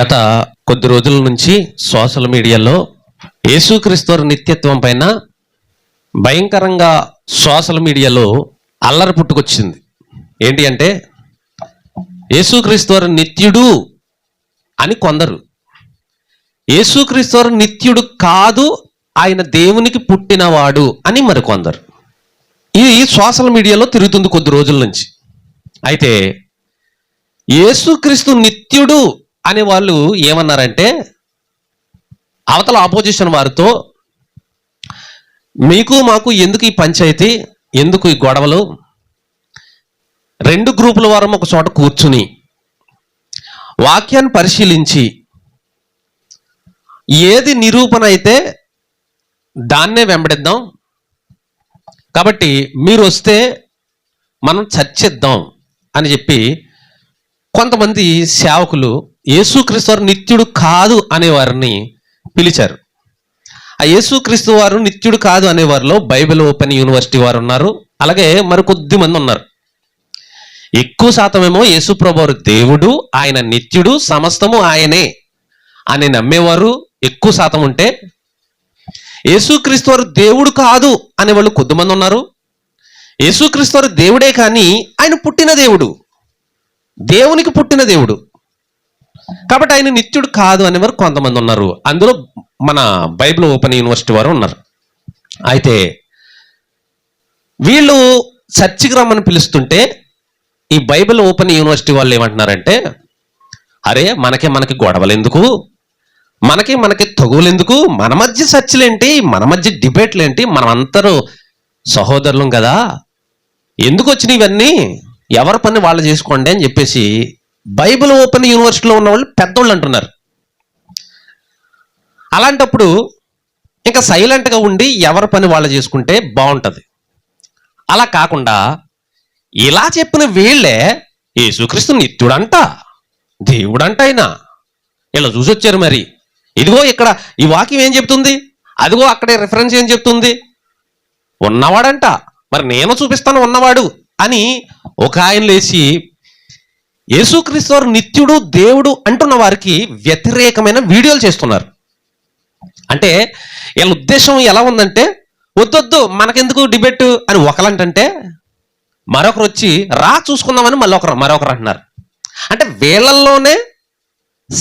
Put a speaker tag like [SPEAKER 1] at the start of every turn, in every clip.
[SPEAKER 1] గత కొద్ది రోజుల నుంచి సోషల్ మీడియాలో యేసుక్రీస్తు నిత్యత్వం పైన భయంకరంగా సోషల్ మీడియాలో అల్లరి పుట్టుకొచ్చింది. ఏంటి అంటే యేసుక్రీస్తు నిత్యుడు అని కొందరు, యేసుక్రీస్తు నిత్యుడు కాదు, ఆయన దేవునికి పుట్టినవాడు అని మరికొందరు. ఇది సోషల్ మీడియాలో తిరుగుతుంది కొద్ది రోజుల నుంచి. అయితే యేసుక్రీస్తు నిత్యుడు అనే వాళ్ళు ఏమన్నారంటే, అవతల ఆపోజిషన్ వారితో మీకు మాకు ఎందుకు ఈ పంచాయతీ, ఎందుకు ఈ గొడవలు, రెండు గ్రూపుల వారం ఒక చోట కూర్చుని వాక్యాన్ని పరిశీలించి ఏది నిరూపణ అయితే దాన్నే వెంబడిద్దాం, కాబట్టి మీరు వస్తే మనం చర్చిద్దాం అని చెప్పి కొంతమంది సేవకులు యేసుక్రీస్తు వారు నిత్యుడు కాదు అనేవారిని పిలిచారు. ఆ యేసుక్రీస్తు వారు నిత్యుడు కాదు అనేవారిలో బైబిల్ ఓపెన్ యూనివర్సిటీ వారు ఉన్నారు, అలాగే మరికొద్ది మంది ఉన్నారు. ఎక్కువ శాతమేమో యేసు ప్రభువు వారు దేవుడు, ఆయన నిత్యుడు, సమస్తము ఆయనే అని నమ్మేవారు ఎక్కువ శాతం ఉంటే, యేసుక్రీస్తు వారు దేవుడు కాదు అనేవాళ్ళు కొద్దిమంది ఉన్నారు. యేసుక్రీస్తు వారు దేవుడే కానీ ఆయన పుట్టిన దేవుడు, దేవునికి పుట్టిన దేవుడు, కాబట్టి ఆయన నిత్యుడు కాదు అనేవారు కొంతమంది ఉన్నారు. అందులో మన బైబిల్ ఓపెన్ యూనివర్సిటీ వారు ఉన్నారు. అయితే వీళ్ళు చర్చికి రమ్మని పిలుస్తుంటే ఈ బైబిల్ ఓపెన్ యూనివర్సిటీ వాళ్ళు ఏమంటున్నారంటే, అరే మనకి గొడవలు ఎందుకు, మనకి తగులు ఎందుకు, మన మధ్య చర్చలేంటి, మన మధ్య డిబేట్లేంటి, మనమందరూ సహోదరులం కదా, ఎందుకు వచ్చినాయి ఇవన్నీ, ఎవరి పని వాళ్ళు చేసుకోండి అని చెప్పేసి బైబిల్ ఓపెన్ యూనివర్సిటీలో ఉన్న వాళ్ళు పెద్దోళ్ళు అంటున్నారు. అలాంటప్పుడు ఇంకా సైలెంట్గా ఉండి ఎవరి పని వాళ్ళు చేసుకుంటే బాగుంటుంది. అలా కాకుండా ఇలా చెప్పిన వీళ్ళే యేసుక్రీస్తు నిత్యుడంట, దేవుడంట, ఆయన ఇలా చూసి వచ్చారు. మరి ఇదిగో ఇక్కడ ఈ వాక్యం ఏం చెప్తుంది, అదిగో అక్కడే రిఫరెన్స్ ఏం చెప్తుంది, ఉన్నవాడంట, మరి నేను చూపిస్తాను ఉన్నవాడు అని ఒక ఆయన లేచి యేసుక్రీస్తు వారు నిత్యుడు దేవుడు అంటున్న వారికి వ్యతిరేకమైన వీడియోలు చేస్తున్నారు. అంటే వీళ్ళ ఉద్దేశం ఎలా ఉందంటే, వద్దొద్దు మనకెందుకు డిబేట్ అని ఒకలంటే మరొకరు వచ్చి రా చూసుకుందామని మరొకరు అంటున్నారు. అంటే వీళ్ళల్లోనే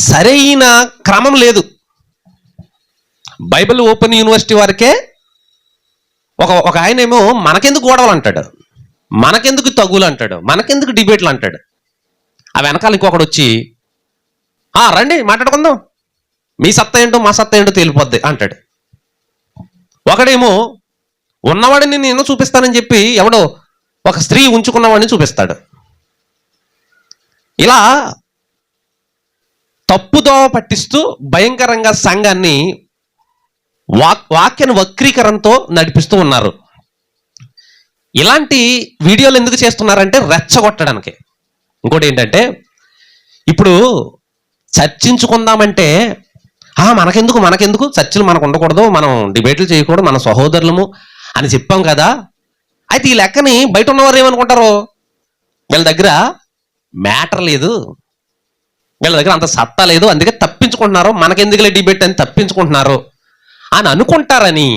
[SPEAKER 1] సరైన క్రమం లేదు. బైబిల్ ఓపెన్ యూనివర్సిటీ వారికే ఒక ఆయన ఏమో మనకెందుకు గొడవలు అంటాడు, మనకెందుకు తగులు అంటాడు, మనకెందుకు డిబేట్లు అంటాడు. ఆ వెనకాల ఇంకొకడు వచ్చి రండి మాట్లాడుకుందాం, మీ సత్తా ఏంటో మా సత్తా ఏంటో తేలిపోద్ది అంటాడు. ఒకడేమో ఉన్నవాడిని నేను చూపిస్తానని చెప్పి ఎవడో ఒక స్త్రీ ఉంచుకున్నవాడిని చూపిస్తాడు. ఇలా తప్పుదోవ పట్టిస్తూ భయంకరంగా సంఘాన్ని వాక్యాన్ని వక్రీకరణతో నడిపిస్తూ ఉన్నారు. ఇలాంటి వీడియోలు ఎందుకు చేస్తున్నారంటే రెచ్చగొట్టడానికి. ఇంకోటి ఏంటంటే, ఇప్పుడు చర్చించుకుందామంటే మనకెందుకు చర్చలు, మనకు ఉండకూడదు, మనం డిబేట్లు చేయకూడదు, మన సహోదరులము అని చెప్పాం కదా. అయితే ఈ లెక్కని బయట ఉన్నవారు ఏమనుకుంటారు, వీళ్ళ దగ్గర మ్యాటర్ లేదు, వీళ్ళ దగ్గర అంత సత్తా లేదు, అందుకే తప్పించుకుంటున్నారు, మనకెందుకులే డిబేట్ అని తప్పించుకుంటున్నారు అని అనుకుంటారని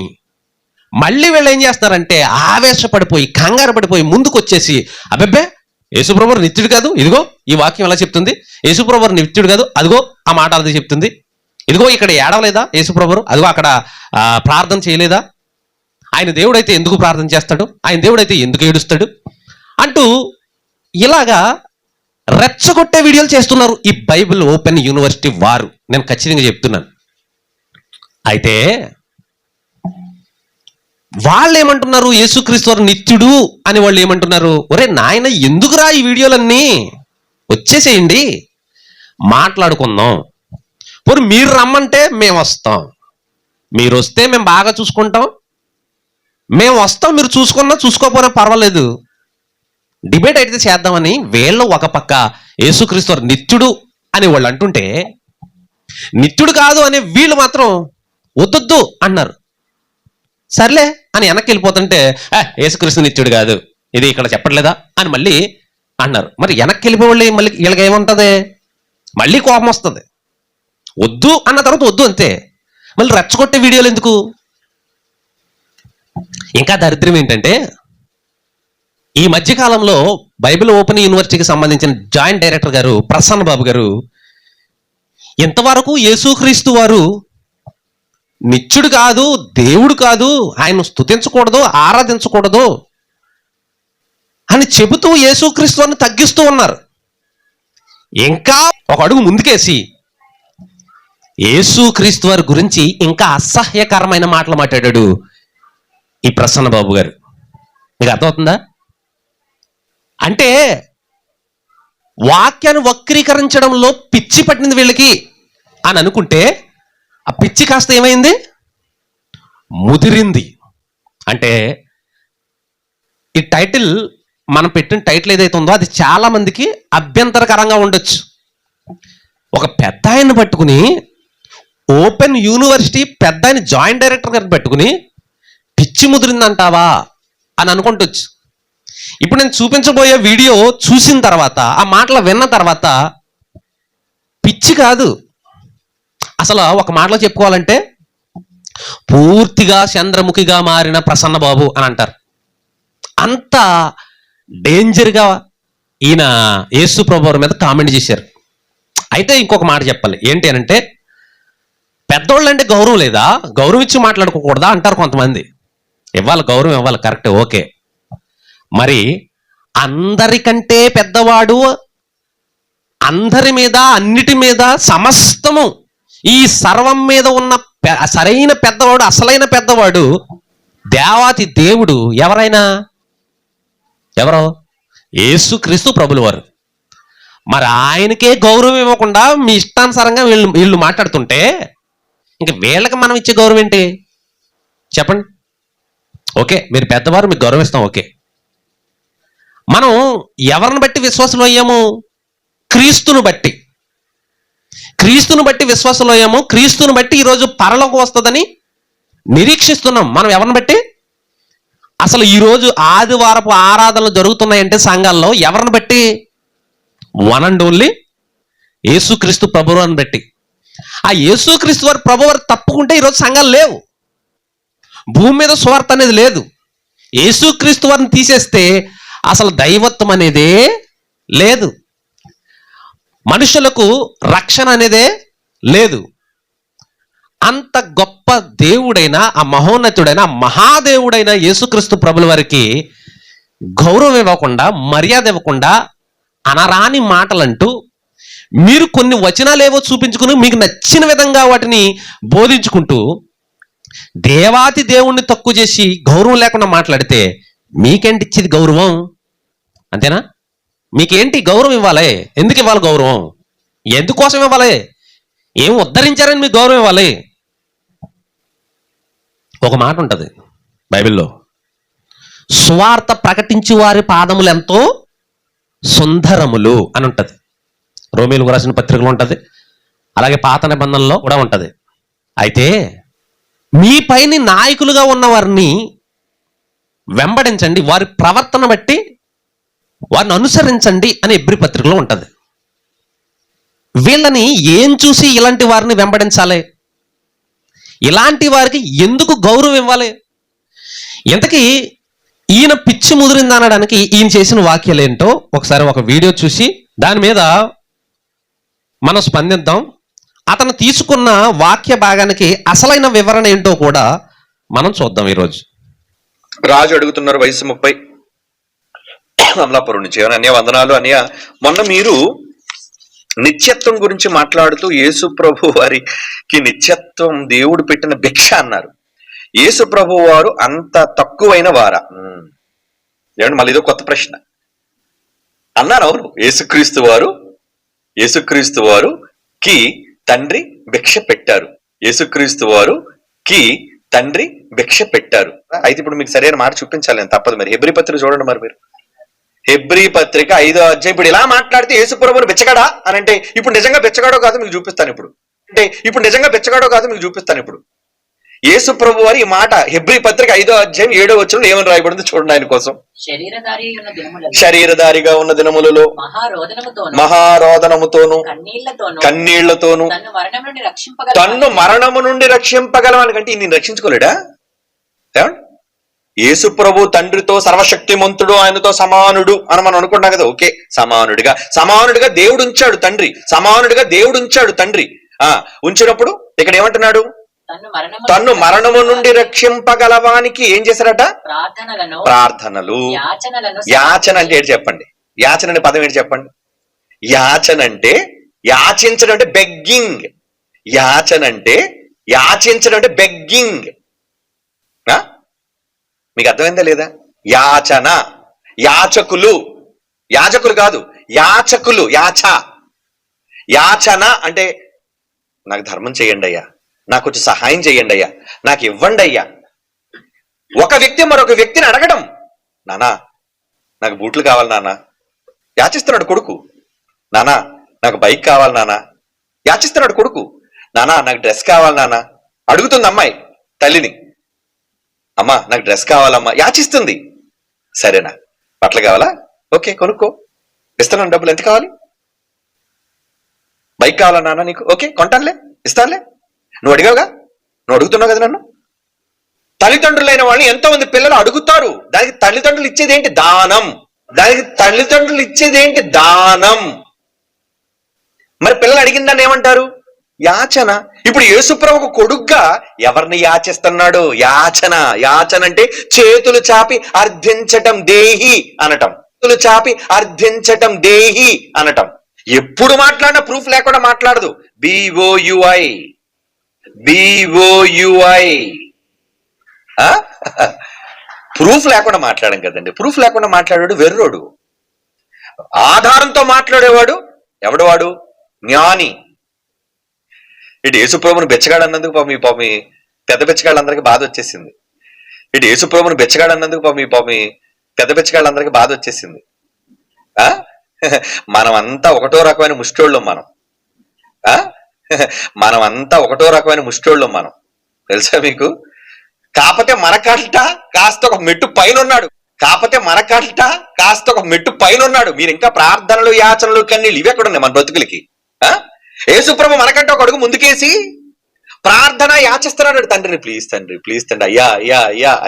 [SPEAKER 1] మళ్ళీ వీళ్ళు ఏం చేస్తున్నారంటే ఆవేశపడిపోయి కంగారు పడిపోయి ముందుకు వచ్చేసి, అబ్బెబ్బే యేసుప్రభు నిత్యుడు కాదు, ఇదిగో ఈ వాక్యం ఎలా చెప్తుంది, యేసుప్రభు నిత్యుడు కాదు, అదిగో ఆ మాట అది చెప్తుంది, ఇదిగో ఇక్కడ ఏడవలేదా యేసుప్రభు, అదిగో అక్కడ ప్రార్థన చేయలేదా, ఆయన దేవుడైతే ఎందుకు ప్రార్థన చేస్తాడు, ఆయన దేవుడైతే ఎందుకు ఏడుస్తాడు అంటూ ఇలాగా రెచ్చగొట్టే వీడియోలు చేస్తున్నారు ఈ బైబిల్ ఓపెన్ యూనివర్సిటీ వారు. నేను ఖచ్చితంగా చెప్తున్నాను. అయితే వాళ్ళు ఏమంటున్నారు, యేసుక్రీస్తు వారు నిత్యుడు అని వాళ్ళు ఏమంటున్నారు, ఒరే నాయన ఎందుకురా ఈ వీడియోలన్నీ, వచ్చేసేయండి మాట్లాడుకుందాం, పోనీ మీరు రమ్మంటే మేము వస్తాం, మీరు వస్తే మేము బాగా చూసుకుంటాం, మేము వస్తాం, మీరు చూసుకున్నా చూసుకోకపోయినా పర్వాలేదు, డిబేట్ అయితే చేద్దామని వీళ్ళు ఒక పక్క యేసుక్రీస్తు వారు నిత్యుడు అని వాళ్ళు అంటుంటే, నిత్యుడు కాదు అనే వీళ్ళు మాత్రం వద్దొద్దు అన్నారు. సర్లే అని వెనక్కి వెళ్ళిపోతుంటే యేసుక్రీస్తు నిత్యుడు కాదు, ఇది ఇక్కడ చెప్పట్లేదా అని మళ్ళీ అన్నారు. మరి వెనక్కి వెళ్ళిపోయి మళ్ళీ వీళ్ళకి ఏముంటుంది, మళ్ళీ కోపం వస్తుంది. వద్దు అన్న తర్వాత వద్దు అంతే. మళ్ళీ రెచ్చగొట్టే వీడియోలు ఎందుకు? ఇంకా దరిద్రం ఏంటంటే, ఈ మధ్యకాలంలో బైబిల్ ఓపెన్ యూనివర్సిటీకి సంబంధించిన జాయింట్ డైరెక్టర్ గారు ప్రసన్న బాబు గారు ఇంతవరకు యేసుక్రీస్తు వారు నిత్యుడు కాదు, దేవుడు కాదు, ఆయన స్తుతించకూడదు, ఆరాధించకూడదు అని చెబుతూ యేసుక్రీస్తు వారిని తగ్గిస్తూ ఉన్నారు. ఇంకా ఒక అడుగు ముందుకేసి యేసుక్రీస్తు వారి గురించి ఇంకా అసహ్యకరమైన మాటలు మాట్లాడాడు ఈ ప్రసన్న బాబు గారు. మీకు అర్థమవుతుందా? అంటే వాక్యాన్ని వక్రీకరించడంలో పిచ్చి పట్టింది వీళ్ళకి అని అనుకుంటే, ఆ పిచ్చి కాస్త ఏమైంది? ముదిరింది. అంటే ఈ టైటిల్, మనం పెట్టిన టైటిల్ ఏదైతే ఉందో అది చాలా మందికి అభ్యంతరకరంగా ఉండొచ్చు. ఒక పెద్ద ఆయన్ని పట్టుకుని, ఓపెన్ యూనివర్సిటీ పెద్ద ఆయన జాయింట్ డైరెక్టర్ గారిని పట్టుకుని పిచ్చి ముదిరిందంటావా అని అనుకుంటొచ్చు. ఇప్పుడు నేను చూపించబోయే వీడియో చూసిన తర్వాత, ఆ మాటలు విన్న తర్వాత పిచ్చి కాదు, అసలు ఒక మాటలో చెప్పుకోవాలంటే పూర్తిగా చంద్రముఖిగా మారిన ప్రసన్న బాబు అని అంటారు. అంత డేంజర్గా ఈయన యేసు ప్రభువు మీద కామెంట్ చేశారు. అయితే ఇంకొక మాట చెప్పాలి, ఏంటి అనంటే, పెద్దోళ్ళంటే గౌరవం లేదా, గౌరవం ఇచ్చి మాట్లాడుకోకూడదా అంటారు కొంతమంది. ఇవ్వాలి, గౌరవం ఇవ్వాలి, కరెక్టే, ఓకే. మరి అందరికంటే పెద్దవాడు, అందరి మీద, అన్నిటి మీద, సమస్తము, ఈ సర్వం మీద ఉన్న సరైన పెద్దవాడు, అసలైన పెద్దవాడు, దేవాతి దేవుడు ఎవరైనా, ఎవరో యేసుక్రీస్తు ప్రభుల వారు. మరి ఆయనకే గౌరవం ఇవ్వకుండా మీ ఇష్టానుసారంగా వీళ్ళు మాట్లాడుతుంటే ఇంక వీళ్ళకి మనం ఇచ్చే గౌరవం ఏంటి చెప్పండి? ఓకే, మీరు పెద్దవారు, మీకు గౌరవం ఇస్తాం, ఓకే. మనం ఎవరిని బట్టి విశ్వాసులు అయ్యాము? క్రీస్తును బట్టి. క్రీస్తును బట్టి విశ్వాసులు అయ్యాము. క్రీస్తును బట్టి ఈరోజు పరలోకం వస్తుందని నిరీక్షిస్తున్నాం. మనం ఎవరిని బట్టి? అసలు ఈరోజు ఆదివారపు ఆరాధనలు జరుగుతున్నాయంటే సంఘాల్లో ఎవరిని బట్టి? వన్ అండ్ ఓన్లీ యేసుక్రీస్తు ప్రభువారిని బట్టి. ఆ యేసుక్రీస్తు వారి ప్రభువారు తప్పుకుంటే ఈరోజు సంఘాలు లేవు, భూమి మీద సువార్త అనేది లేదు. యేసుక్రీస్తు వారిని తీసేస్తే అసలు దైవత్వం అనేదే లేదు, మనుషులకు రక్షణ అనేదే లేదు. అంత గొప్ప దేవుడైన, ఆ మహోన్నతుడైన, ఆ మహాదేవుడైన యేసుక్రీస్తు ప్రభుల వారికి గౌరవం ఇవ్వకుండా, మర్యాద ఇవ్వకుండా, అనరాని మాటలంటూ మీరు కొన్ని వచనాలు ఏవో చూపించుకుని మీకు నచ్చిన విధంగా వాటిని బోధించుకుంటూ దేవాతి దేవుణ్ణి తక్కువ చేసి గౌరవం లేకుండా మాట్లాడితే మీకేంటి ఇచ్చేది గౌరవం? అంతేనా? మీకేంటి గౌరవం ఇవ్వాలి? ఎందుకు ఇవ్వాలి గౌరవం? ఎందుకోసం ఇవ్వాలి? ఏం ఉద్ధరించారని మీకు గౌరవం ఇవ్వాలి? ఒక మాట ఉంటుంది బైబిల్లో, సువార్త ప్రకటించి వారి పాదములు ఎంతో సుందరములు అని ఉంటుంది. రోమీయులకు రాసిన పత్రికలో ఉంటుంది, అలాగే పాత నిబంధనలో కూడా ఉంటుంది. అయితే మీ పైన నాయకులుగా ఉన్న వారిని వెంబడించండి, వారి ప్రవర్తన బట్టి వారిని అనుసరించండి అని హెబ్రీ పత్రికలో ఉంటుంది. వీళ్ళని ఏం చూసి ఇలాంటి వారిని వెంబడించాలి? ఇలాంటి వారికి ఎందుకు గౌరవం ఇవ్వాలి? ఇంతకీ ఈయన పిచ్చి ముదిరింది అనడానికి ఈయన చేసిన వాక్యాలు ఏంటో ఒకసారి ఒక వీడియో చూసి దాని మీద మనం స్పందిద్దాం. అతను తీసుకున్న వాక్య భాగానికి అసలైన వివరణ ఏంటో కూడా మనం చూద్దాం ఈరోజు.
[SPEAKER 2] రాజు అడుగుతున్నారు, వయసు 30, అమలాపురం నుంచి. అన్నయ్య వందనాలు. అన్నయ్య, మొన్న మీరు నిత్యత్వం గురించి మాట్లాడుతూ యేసు ప్రభు వారికి నిత్యత్వం దేవుడు పెట్టిన భిక్ష అన్నారు. యేసు ప్రభు వారు అంత తక్కువైన వారా? ఏమండి, మళ్ళీ ఇదో కొత్త ప్రశ్న అన్నారు. అవును, యేసుక్రీస్తు వారుకి తండ్రి భిక్ష పెట్టారు. యేసుక్రీస్తు వారుకి తండ్రి భిక్ష పెట్టారు. అయితే ఇప్పుడు మీకు సరైన మాట చూపించాలి, తప్పదు. మరి హెబ్రీ పత్రిక చూడండి. మరి మీరు హెబ్రీ పత్రిక 5వ అధ్యాయం. ఇప్పుడు ఇలా మాట్లాడితే యేసు ప్రభువును బిచ్చగాడా అని అంటే ఇప్పుడు నిజంగా బిచ్చగాడో కాదు మీకు చూపిస్తాను. ఇప్పుడు యేసు ప్రభు వారి ఈ మాట హెబ్రీ పత్రిక 5వ అధ్యాయం 7వ వచనంలో ఏమని రాయబడింది చూడండి. ఆయన కోసం శరీరధారిగా ఉన్న దినములలో మహారోదనముతోను కన్నీళ్లతోను తన్ను మరణము నుండి రక్షింపగలవాని కంటే నేను రక్షించుకోలేడా? యేసు ప్రభు తండ్రితో సర్వశక్తిమంతుడు, ఆయనతో సమానుడు అని మనం అనుకుంటాం కదా. ఓకే, సమానుడిగా దేవుడు ఉంచాడు తండ్రి, సమానుడిగా దేవుడు ఉంచాడు తండ్రి. ఉంచినప్పుడు ఇక్కడ ఏమంటున్నాడు? తన్ను మరణము నుండి రక్షింపగలవానికి ఏం చేశారట? ప్రార్థనలు. యాచన అంటే ఏంటి చెప్పండి? యాచన అనే పదం ఏంటి చెప్పండి? యాచన అంటే యాచించడం అంటే బెగ్గింగ్. యాచన అంటే యాచించడం అంటే బెగ్గింగ్. మీకు అర్థమైందా లేదా? యాచన, యాజకులు కాదు, యాచకులు. యాచన అంటే నాకు ధర్మం చేయండి అయ్యా, నాకు కొంచెం సహాయం చేయండి అయ్యా, నాకు ఇవ్వండి అయ్యా. ఒక వ్యక్తి మరొక వ్యక్తిని అడగడం. నానా నాకు బూట్లు కావాలి నాన్న, యాచిస్తున్నాడు కొడుకు. నానా నాకు బైక్ కావాలి నాన్న, యాచిస్తున్నాడు కొడుకు. నానా నాకు డ్రెస్ కావాలి నాన్న, అడుగుతుంది అమ్మాయి తల్లిని. అమ్మా నాకు డ్రెస్ కావాలమ్మా, యాచిస్తుంది. సరేనా, బట్టలు కావాలా? ఓకే కొనుక్కో, ఇస్తాను డబ్బులు. ఎంత కావాలి? బైక్ కావాలా నాన్న నీకు? ఓకే కొంటానులే, ఇస్తానులే. నువ్వు అడిగావుగా, నువ్వు అడుగుతున్నావు కదా నన్ను. తల్లిదండ్రులైన వాళ్ళని ఎంతో మంది పిల్లలు అడుగుతారు. దానికి తల్లిదండ్రులు ఇచ్చేదేంటి? దానం. మరి పిల్లలు అడిగిన దాన్ని ఏమంటారు? యాచన. ఇప్పుడు యేసుప్రభుకు కొడుగ్గా ఎవరిని యాచిస్తున్నాడు? యాచన. అంటే చేతులు చాపి అర్థించటం, దేహి అనటం. ఎప్పుడు మాట్లాడినా ప్రూఫ్ లేకుండా మాట్లాడదు. బిఓయుఐ. ప్రూఫ్ లేకుండా మాట్లాడడం కదండి. ప్రూఫ్ లేకుండా మాట్లాడాడు వెర్రోడు. ఆధారంతో మాట్లాడేవాడు ఎవడు? వాడు జ్ఞాని. ఇటు యేసుప్రభుని బెచ్చగాడు అన్నందుకు పాపం పెద్ద బెచ్చగాళ్ళందరికీ బాధ వచ్చేసింది. పెద్ద బెచ్చగాళ్ళందరికీ బాధ వచ్చేసింది. మనమంతా ఒకటో రకమైన ముష్టోళ్ళం. మనం తెలుసా మీకు? కాకపోతే మనకల్ట కాస్త ఒక మెట్టు పైన ఉన్నాడు. మీరు ఇంకా ప్రార్థనలు, యాచనలు, కన్నీళ్ళు ఇవి ఎక్కడ ఉన్నాయి మన బ్రతుకులకి? యేసుప్రభు మనకంటే ఒక అడుగు ముందుకేసి ప్రార్థన యాచిస్తున్నాడు తండ్రిని. ప్లీజ్ తండ్రి,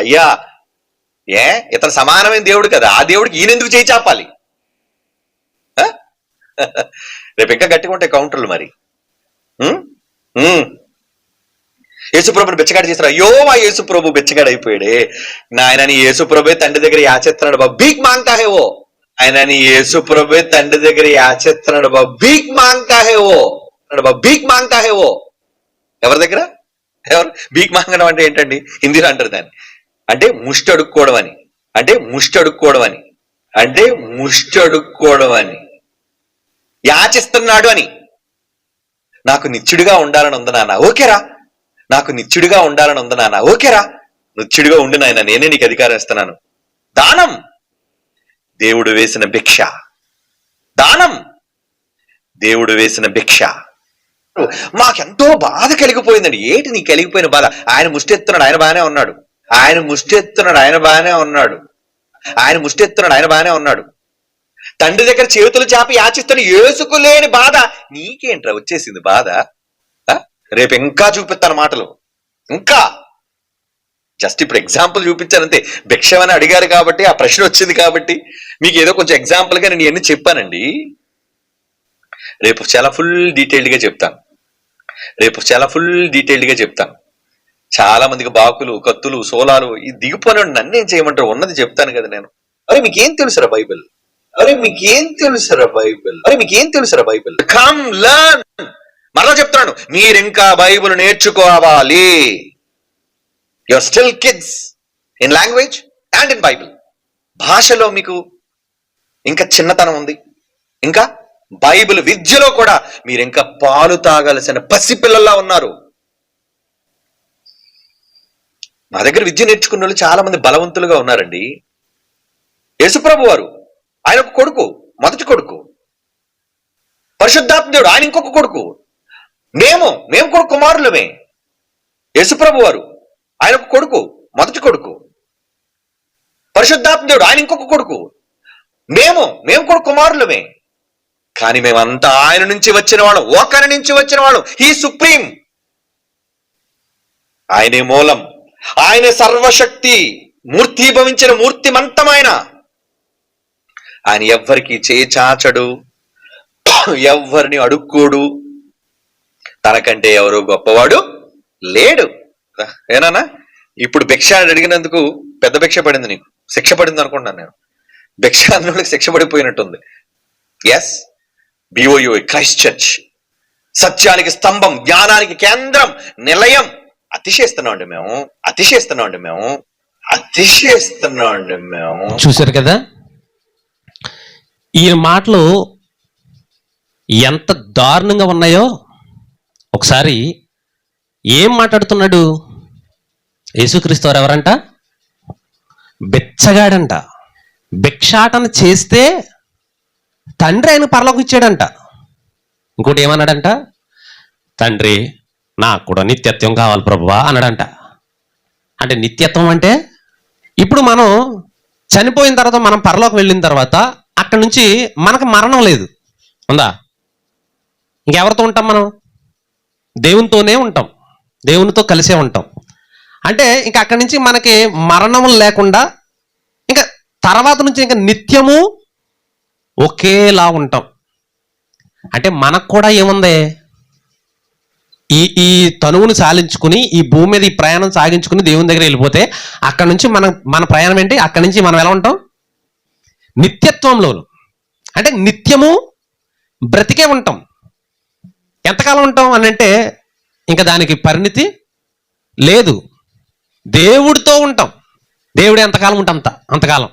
[SPEAKER 2] అయ్యా. ఇతను సమానమైన దేవుడు కదా, ఆ దేవుడికి ఈయనెందుకు చేయి చాపాలి? రేపు ఇంకా గట్టిగా ఉంటాయి కౌంటర్లు. మరి యేసుప్రభుని బెచ్చగాడు చేస్తారు. అయ్యో మా యేసుప్రభు బెచ్చగాడు అయిపోయాడే నాయనని యేసుప్రభే తండ్రి దగ్గర యాచిస్తున్నాడు. బాబు భీక్ మాంగ్తా హే ఓ. భీక్ మాంగ్తా హే ఓ. ఎవరి దగ్గర? భీక్ మాంగడం అంటే ఏంటండి? హిందీలో అంటారు దాన్ని. అంటే ముష్టి అడుక్కోవడం అని. యాచిస్తున్నాడు అని. నాకు నిత్యుడిగా ఉండాలని ఉంది నాన్న. ఓకేరా, నిత్యుడిగా ఉండి నాయన, నేనే నీకు అధికారం ఇస్తున్నాను. దానం దేవుడు వేసిన భిక్ష. మాకెంతో బాధ కలిగిపోయిందండి. ఏంటి నీకు కలిగిపోయిన బాధ? ఆయన ముష్టెత్తున్నాడు, ఆయన బాగానే ఉన్నాడు. తండ్రి దగ్గర చేతులు చాపి యాచిస్తున్న యేసుకు లేని బాధ నీకేంట్రా వచ్చేసింది బాధ? రేపు ఇంకా చూపిస్తాను మాటలు. ఇంకా జస్ట్ ఇప్పుడు ఎగ్జాంపుల్ చూపించానంతే. భిక్షమని అడిగారు కాబట్టి, ఆ ప్రశ్న వచ్చింది కాబట్టి మీకు ఏదో కొంచెం ఎగ్జాంపుల్ గా నేను ఇవన్నీ చెప్పానండి. రేపు చాలా ఫుల్ డీటెయిల్డ్ గా చెప్తాను. చాలా మందికి బాకులు, కత్తులు, సోలాలు ఇది దిగిపోయిన నన్ను ఏం చేయమంటారు? ఉన్నది చెప్తాను కదా నేను. అరే మీకేం తెలుసురా బైబిల్? Come learn. మరలా చెప్తున్నాను, మీరింకా బైబిల్ నేర్చుకోవాలి. Your still kids in language and in Bible. భాషలో మీకు ఇంకా చిన్నతనం ఉంది. ఇంకా బైబిల్ విద్యలో కూడా మీరు ఇంకా పాలు తాగాల్సిన పసిపిల్లల్లా ఉన్నారు. మా దగ్గర విద్య నేర్చుకున్న వాళ్ళు చాలా మంది బలవంతులుగా ఉన్నారండి. యేసుప్రభు వారు ఆయన ఒక కొడుకు, మొదటి కొడుకు. పరిశుద్ధాత్మ ఆయన ఇంకొక కొడుకు. మేము కూడా కుమారులమే. యేసుప్రభు వారు ఆయన ఒక కొడుకు, మొదటి కొడుకు. పరిశుద్ధాత్మ దేవుడు, ఆయన ఇంకొక కొడుకు. మేము కూడా కుమారులమే. కానీ మేమంతా ఆయన నుంచి వచ్చిన వాళ్ళం, ఒకరి నుంచి వచ్చిన వాళ్ళం. హీ సుప్రీం, ఆయనే మూలం, ఆయనే సర్వశక్తి, మూర్తిభవించిన మూర్తిమంతమైన ఆయన. ఎవ్వరికి చేచాచడు, ఎవ్వరిని అడుక్కోడు, తనకంటే ఎవరు గొప్పవాడు లేడు. ఏనా? ఇప్పుడు భిక్ష అడిగినందుకు పెద్ద భిక్ష పడింది, నీకు శిక్ష పడింది అనుకుంటున్నాను నేను. భిక్ష అన్నోళ్ళకి శిక్ష పడిపోయినట్టుంది. ఎస్, బిఓయు క్రైస్ట్ చర్చ్, సత్యానికి స్తంభం, జ్ఞానానికి కేంద్రం, నిలయం. అతిశేస్తున్నామండి మేము.
[SPEAKER 1] చూశారు కదా ఈ మాటలు ఎంత దారుణంగా ఉన్నాయో. ఒకసారి ఏం మాట్లాడుతున్నాడు? యేసుక్రీస్తు వారు ఎవరంట? బిచ్చగాడంట. భిక్షాటన చేస్తే తండ్రి ఆయన పరలోకం ఇచ్చాడంట. ఇంకోటి ఏమన్నాడంట? తండ్రి నాకు కూడా నిత్యత్వం కావాలి ప్రభువా అన్నాడంట. అంటే నిత్యత్వం అంటే ఇప్పుడు మనం చనిపోయిన తర్వాత, మనం పరలోకం వెళ్ళిన తర్వాత అక్కడి నుంచి మనకు మరణం లేదు, ఉందా? ఇంకెవరితో ఉంటాం మనం? దేవునితోనే ఉంటాం, దేవునితో కలిసే ఉంటాం. అంటే ఇంకా అక్కడి నుంచి మనకి మరణం లేకుండా ఇంకా తర్వాత నుంచి ఇంకా నిత్యము ఒకేలా ఉంటాం. అంటే మనకు కూడా ఏముంది? ఈ తనువును సాలించుకుని ఈ భూమి మీద ఈ ప్రయాణం సాగించుకుని దేవుని దగ్గర వెళ్ళిపోతే అక్కడ నుంచి మన ప్రయాణం ఏంటి? అక్కడి నుంచి మనం ఎలా ఉంటాం? నిత్యత్వంలో. అంటే నిత్యము బ్రతికే ఉంటాం. ఎంతకాలం ఉంటాం అని అంటే ఇంకా దానికి పరిణితి లేదు. దేవుడితో ఉంటాం. దేవుడు ఎంతకాలం ఉంటాం? అంతకాలం.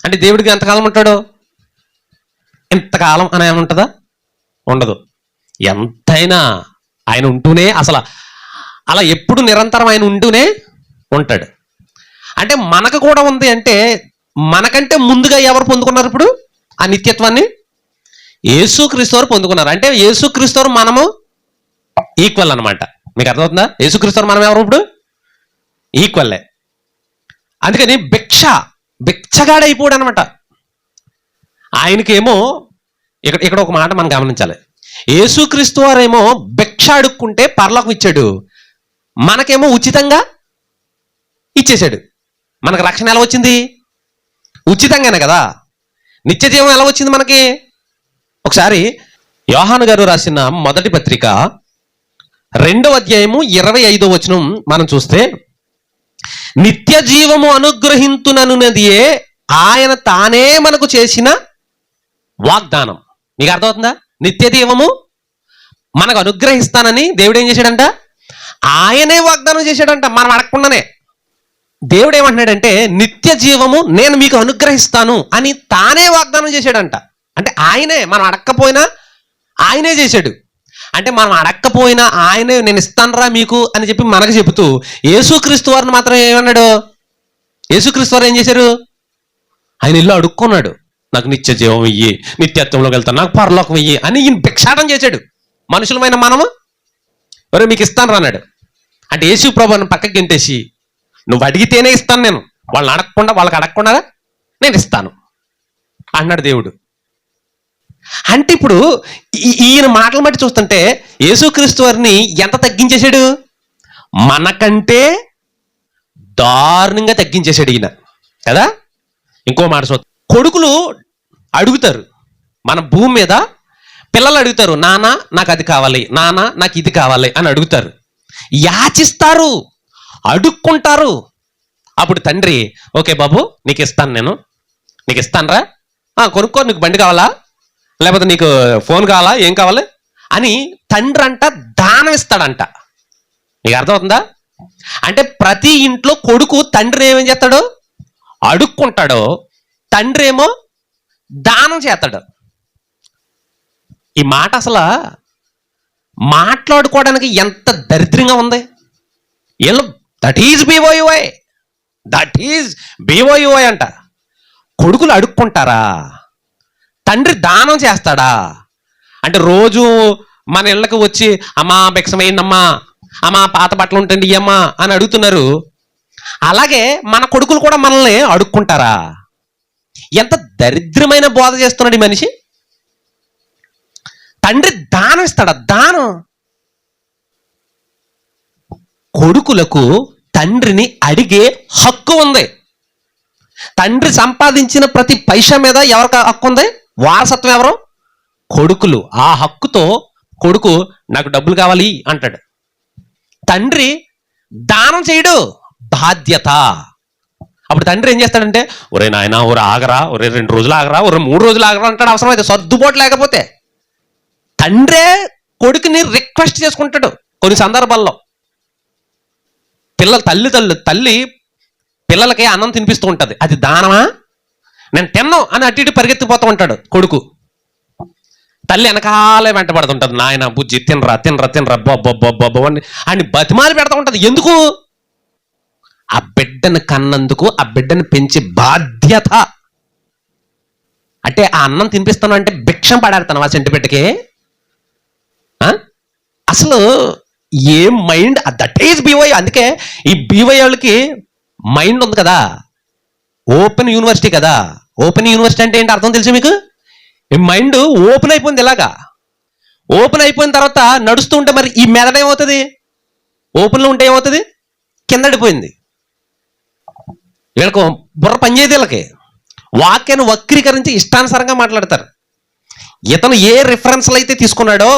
[SPEAKER 1] అంటే దేవుడికి ఎంతకాలం ఉంటాడు? ఇంతకాలం అని ఏముంటుందా? ఉండదు. ఎంతైనా ఆయన ఉంటూనే, అసలు అలా ఎప్పుడు నిరంతరం ఆయన ఉంటూనే ఉంటాడు. అంటే మనకు కూడా ఉంది. అంటే మనకంటే ముందుగా ఎవరు పొందుకున్నారు ఇప్పుడు ఆ నిత్యత్వాన్ని? యేసుక్రీస్తు వారు పొందుకున్నారు. అంటే యేసుక్రీస్తు వారు మనము ఈక్వల్ అనమాట. మీకు అర్థమవుతుందా? యేసుక్రీస్తు వారు మనం ఎవరు ఇప్పుడు? ఈక్వల్లే. అందుకని భిక్షగాడైపోయాడు అనమాట. ఆయనకేమో ఇక్కడ ఒక మాట మనం గమనించాలి. యేసుక్రీస్తు వారేమో భిక్ష అడుక్కుంటే పరలోకం ఇచ్చాడు, మనకేమో ఉచితంగా ఇచ్చేశాడు. మనకు రక్షణ ఎలా వచ్చింది? ఉచితంగానే కదా. నిత్య జీవం ఎలా వచ్చింది మనకి? ఒకసారి యోహాను గారు రాసిన మొదటి పత్రిక 2వ అధ్యాయము 25వ వచనం మనం చూస్తే, నిత్య జీవము అనుగ్రహింతుననున్నదియే ఆయన తానే మనకు చేసిన వాగ్దానం. మీకు అర్థమవుతుందా? నిత్య జీవము మనకు అనుగ్రహిస్తానని దేవుడు ఏం చేశాడంట? ఆయనే వాగ్దానం చేశాడంట, మనం అడగకుండానే. దేవుడు ఏమంటున్నాడంటే నిత్య జీవము నేను మీకు అనుగ్రహిస్తాను అని తానే వాగ్దానం చేశాడంట. అంటే ఆయనే, మనం అడక్కపోయినా ఆయనే చేశాడు. అంటే మనం అడక్కపోయినా ఆయనే నేను ఇస్తానురా మీకు అని చెప్పి మనకు చెబుతూ, యేసుక్రీస్తు వారిని మాత్రం ఏమన్నాడు? యేసుక్రీస్తు వారు ఏం చేశారు? ఆయన ఇల్లు అడుక్కున్నాడు, నాకు నిత్య జీవం ఇయ్యి, నిత్యత్వంలోకి వెళ్తాను, నాకు పరలోకం ఇయ్యి అని ఈయన భిక్షాటం చేశాడు. మనుషులమైన మనము ఎవరు మీకు ఇస్తాను రా అన్నాడు. అంటే యేసు ప్రభువుని పక్కకి గెంటేసి, నువ్వు అడిగితేనే ఇస్తాను నేను, వాళ్ళని అడగకుండా, వాళ్ళకి అడగకుండా నేను ఇస్తాను అన్నాడు దేవుడు. అంటే ఇప్పుడు ఈయన మాటలు బట్టి చూస్తుంటే యేసుక్రీస్తు వారిని ఎంత తగ్గించేశాడు? మనకంటే దారుణంగా తగ్గించేశాడు ఈయన కదా. ఇంకో మాట చూద్దాం. కొడుకులు అడుగుతారు, మన భూమి మీద పిల్లలు అడుగుతారు, నాన్న నాకు అది కావాలి, నాన్న నాకు ఇది కావాలి అని అడుగుతారు, యాచిస్తారు, అడుక్కుంటారు. అప్పుడు తండ్రి, ఓకే బాబు నీకు ఇస్తాను, నీకు ఇస్తానురా, కొనుక్కో, నీకు బండి కావాలా, లేకపోతే నీకు ఫోన్ కావాలా, ఏం కావాలి అని తండ్రి అంట దానం ఇస్తాడంట. నీకు అర్థమవుతుందా? అంటే ప్రతి ఇంట్లో కొడుకు తండ్రిని ఏమేం చేస్తాడు? అడుక్కుంటాడో, తండ్రి ఏమో దానం చేస్తాడు. ఈ మాట అసలు మాట్లాడుకోవడానికి ఎంత దరిద్రంగా ఉంది. వీళ్ళు దట్ ఈజ్ బిఓయుఐ అంట. కొడుకులు అడుక్కుంటారా? తండ్రి దానం చేస్తాడా? అంటే రోజు మన ఇళ్ళకి వచ్చి, అమ్మా భిక్షమేయండమ్మా, అమ్మా పాత బట్టలు ఉంటుంది ఇయ్యమ్మా అని అడుగుతున్నారు. అలాగే మన కొడుకులు కూడా మనల్ని అడుక్కుంటారా? ఎంత దరిద్రమైన బోధ చేస్తున్నాడు ఈ మనిషి. తండ్రి దానం ఇస్తాడా? దానం. కొడుకులకు తండ్రిని అడిగే హక్కు ఉంది. తండ్రి సంపాదించిన ప్రతి పైసా మీద ఎవరికి హక్కు ఉంది? వారసత్వం ఎవరు? కొడుకులు. ఆ హక్కుతో కొడుకు నాకు డబ్బులు కావాలి అంటాడు. తండ్రి దానం చేయడు, బాధ్యత. అప్పుడు తండ్రి ఏం చేస్తాడంటే, ఒరే నాయనా, ఒరే ఆగరా, ఒరే 2 రోజులు ఆగరా, ఒరే 3 రోజులు ఆగరా అంటాడు. అవసరమైతే సర్దుబాటు లేకపోతే తండ్రే కొడుకుని రిక్వెస్ట్ చేసుకుంటాడు. కొన్ని సందర్భాల్లో తల్లి పిల్లలకి అన్నం తినిపిస్తూ ఉంటది. అది దానమా? నేను తిన్నాను అని అటు ఇటు పరిగెత్తిపోతూ ఉంటాడు కొడుకు. తల్లి వెనకాలే వెంటబడుతుంటది, నాయన బుజ్జి తినరా తినరా తినరా బొబ్బొబ్బొబ్బొబ్బ అని బతిమాలి పెడతా ఉంటది. ఎందుకు? ఆ బిడ్డను కన్నందుకు, ఆ బిడ్డను పెంచే బాధ్యత. అంటే ఆ అన్నం తినిపిస్తాను అంటే భిక్షం పడాడుతాను ఆ చెంటి బిడ్డకి. అసలు ఏ మైండ్ దట్ ఈజ్ బీవై. అందుకే ఈ బీవై వాళ్ళకి మైండ్ ఉంది కదా, ఓపెన్ యూనివర్సిటీ కదా. ఓపెన్ యూనివర్సిటీ అంటే ఏంటి అర్థం తెలుసు మీకు? ఈ మైండ్ ఓపెన్ అయిపోయింది. ఇలాగా ఓపెన్ అయిపోయిన తర్వాత నడుస్తూ ఉంటే మరి ఈ మెదడు ఏమవుతుంది? ఓపెన్లో ఉంటే ఏమవుతుంది? కిందడిపోయింది. వీళ్ళకు బుర్ర పనిచేయదు. వీళ్ళకి వాక్యాన్ని వక్రీకరించి ఇష్టానుసారంగా మాట్లాడతారు. ఇతను ఏ రిఫరెన్స్లు అయితే తీసుకున్నాడో,